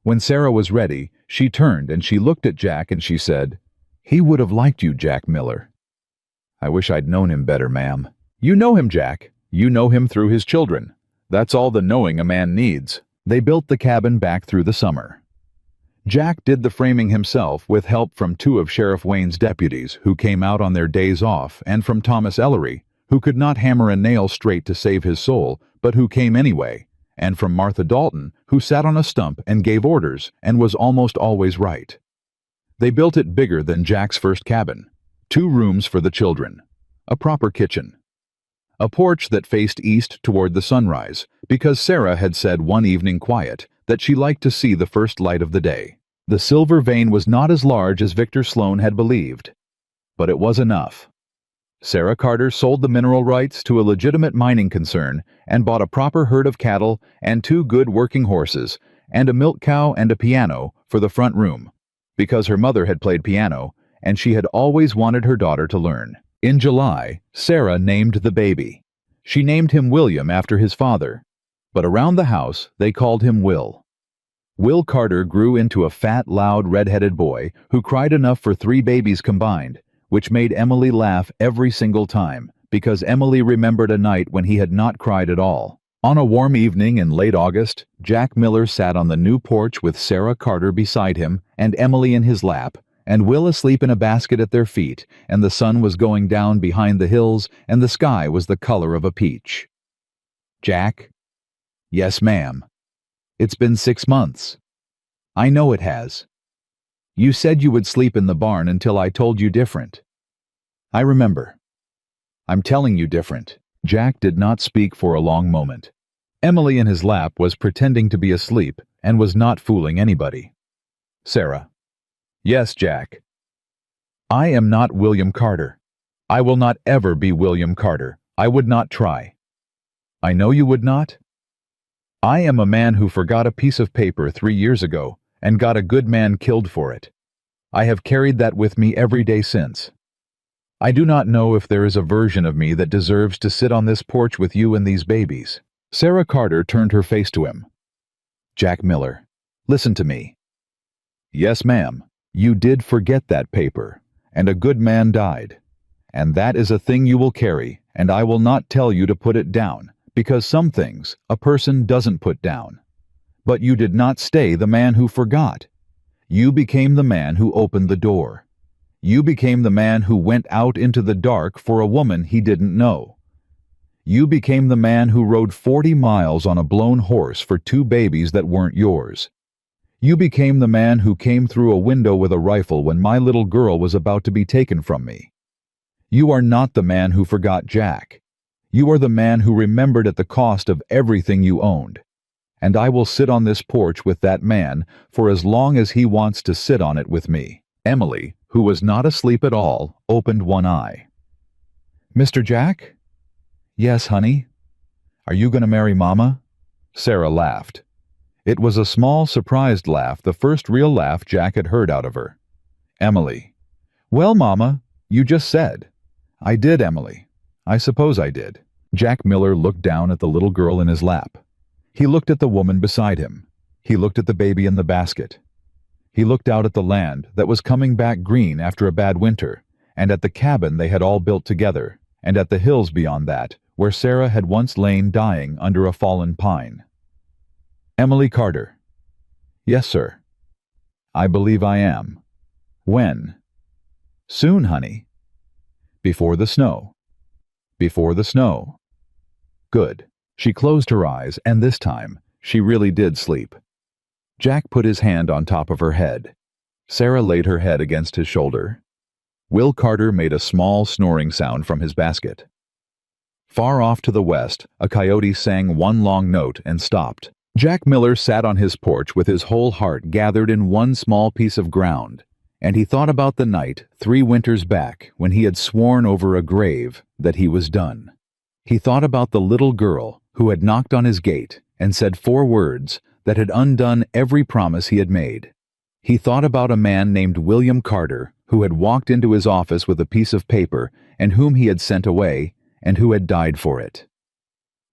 When Sarah was ready, she turned and she looked at Jack and she said, "He would have liked you, Jack Miller." "I wish I'd known him better, ma'am." "You know him, Jack. You know him through his children. That's all the knowing a man needs." They built the cabin back through the summer. Jack did the framing himself with help from 2 of Sheriff Wayne's deputies who came out on their days off, and from Thomas Ellery, who could not hammer a nail straight to save his soul, but who came anyway, and from Martha Dalton, who sat on a stump and gave orders and was almost always right. They built it bigger than Jack's first cabin. 2 rooms for the children, a proper kitchen, a porch that faced east toward the sunrise, because Sarah had said one evening quiet that she liked to see the first light of the day. The silver vein was not as large as Victor Sloane had believed, but it was enough. Sarah Carter sold the mineral rights to a legitimate mining concern and bought a proper herd of cattle and 2 good working horses and a milk cow and a piano for the front room, because her mother had played piano and she had always wanted her daughter to learn. In July, Sarah named the baby. She named him William after his father, but around the house they called him Will. Will Carter grew into a fat, loud, red-headed boy who cried enough for 3 babies combined, which made Emily laugh every single time, because Emily remembered a night when he had not cried at all. On a warm evening in late August, Jack Miller sat on the new porch with Sarah Carter beside him and Emily in his lap, and Will asleep in a basket at their feet, and the sun was going down behind the hills, and the sky was the color of a peach. "Jack?" "Yes, ma'am." "It's been 6 months." "I know it has." "You said you would sleep in the barn until I told you different." "I remember." "I'm telling you different." Jack did not speak for a long moment. Emily in his lap was pretending to be asleep and was not fooling anybody. Sarah: "Yes, Jack." "I am not William Carter. I will not ever be William Carter. I would not try." "I know you would not." "I am a man who forgot a piece of paper 3 years ago and got a good man killed for it. I have carried that with me every day since. I do not know if there is a version of me that deserves to sit on this porch with you and these babies." Sarah Carter turned her face to him. "Jack Miller, listen to me." "Yes, ma'am. You did forget that paper, and a good man died. And that is a thing you will carry, and I will not tell you to put it down, because some things a person doesn't put down. But you did not stay the man who forgot. You became the man who opened the door. You became the man who went out into the dark for a woman he didn't know. You became the man who rode 40 miles on a blown horse for 2 babies that weren't yours. You became the man who came through a window with a rifle when my little girl was about to be taken from me. You are not the man who forgot Jack. You are the man who remembered at the cost of everything you owned. And I will sit on this porch with that man for as long as he wants to sit on it with me." Emily, who was not asleep at all, opened one eye. "Mr. Jack?" "Yes, honey." "Are you going to marry Mama?" Sarah laughed. It was a small, surprised laugh, the first real laugh Jack had heard out of her. Emily: "Well, Mama, you just said." "I did, Emily. I suppose I did." Jack Miller looked down at the little girl in his lap. He looked at the woman beside him. He looked at the baby in the basket. He looked out at the land that was coming back green after a bad winter, and at the cabin they had all built together, and at the hills beyond that, where Sarah had once lain dying under a fallen pine. "Emily Carter." "Yes, sir." "I believe I am." "When?" "Soon, honey." "Before the snow." "Before the snow." "Good." She closed her eyes, and this time, she really did sleep. Jack put his hand on top of her head. Sarah laid her head against his shoulder. Will Carter made a small snoring sound from his basket. Far off to the west, a coyote sang one long note and stopped. Jack Miller sat on his porch with his whole heart gathered in one small piece of ground, and he thought about the night 3 winters back when he had sworn over a grave that he was done. He thought about the little girl who had knocked on his gate and said 4 words that had undone every promise he had made. He thought about a man named William Carter who had walked into his office with a piece of paper and whom he had sent away and who had died for it.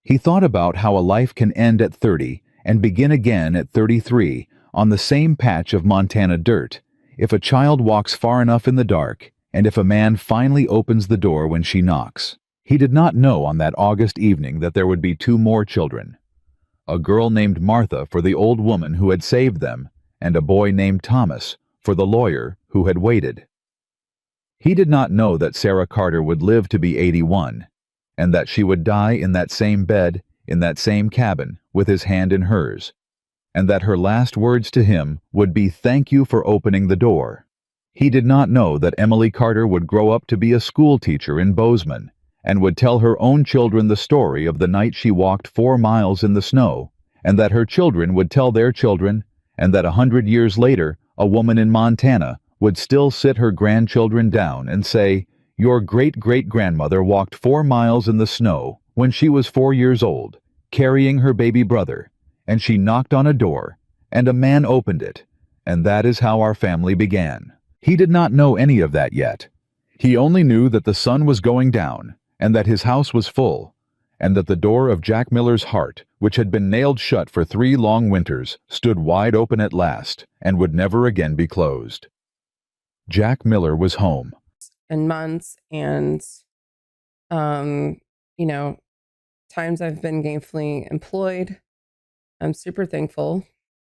He thought about how a life can end at 30 and begin again at 33 on the same patch of Montana dirt if a child walks far enough in the dark and if a man finally opens the door when she knocks. He did not know on that August evening that there would be 2 more children. A girl named Martha for the old woman who had saved them, and a boy named Thomas for the lawyer who had waited. He did not know that Sarah Carter would live to be 81, and that she would die in that same bed, in that same cabin, with his hand in hers, and that her last words to him would be "Thank you for opening the door." He did not know that Emily Carter would grow up to be a school teacher in Bozeman, and would tell her own children the story of the night she walked 4 miles in the snow, and that her children would tell their children, and that 100 years later a woman in Montana would still sit her grandchildren down and say, "Your great-great-grandmother walked 4 miles in the snow when she was 4 years old, carrying her baby brother, and she knocked on a door, and a man opened it, and that is how our family began." He did not know any of that yet. He only knew that the sun was going down, and that his house was full, and that the door of Jack Miller's heart, which had been nailed shut for 3 long winters, stood wide open at last, and would never again be closed. Jack Miller was home. And months and, um, you know, times I've been gainfully employed. I'm super thankful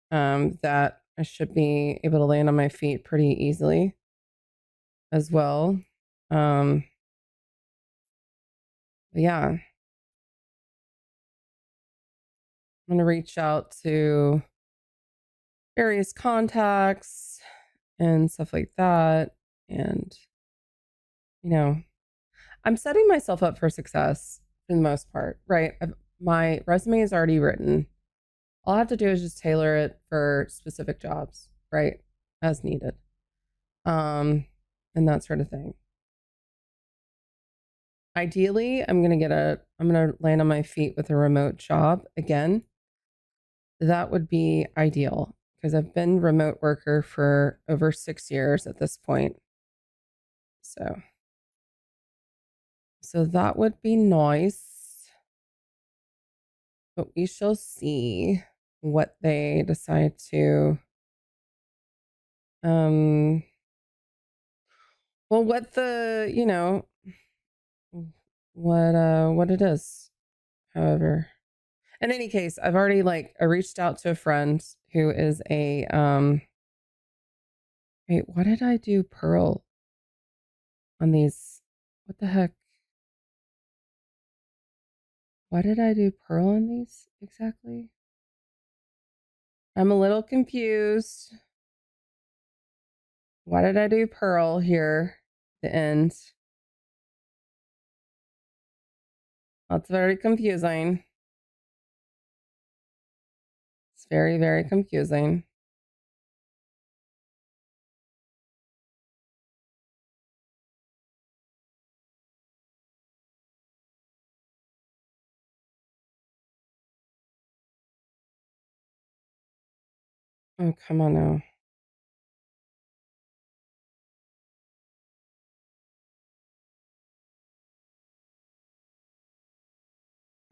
that I should be able to land on my feet pretty easily as well. Um, yeah, I'm going to reach out to various contacts and stuff like that. And, you know, I'm setting myself up for success for the most part, right? My resume is already written. All I have to do is just tailor it for specific jobs, right? As needed. And that sort of thing. Ideally, I'm going to land on my feet with a remote job again. That would be ideal because I've been remote worker for over 6 years at this point. So that would be nice. But we shall see what they decide to well, what the, what it is. However, in any case, I've already I reached out to a friend who is a wait, what did I do pearl on these? What the heck? Why did I do pearl on these exactly? I'm a little confused. Why did I do pearl here? The end. That's very confusing. It's very, very confusing. Oh, come on now.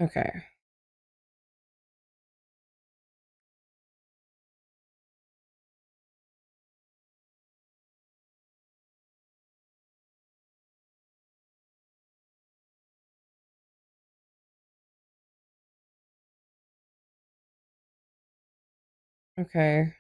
Okay. Okay.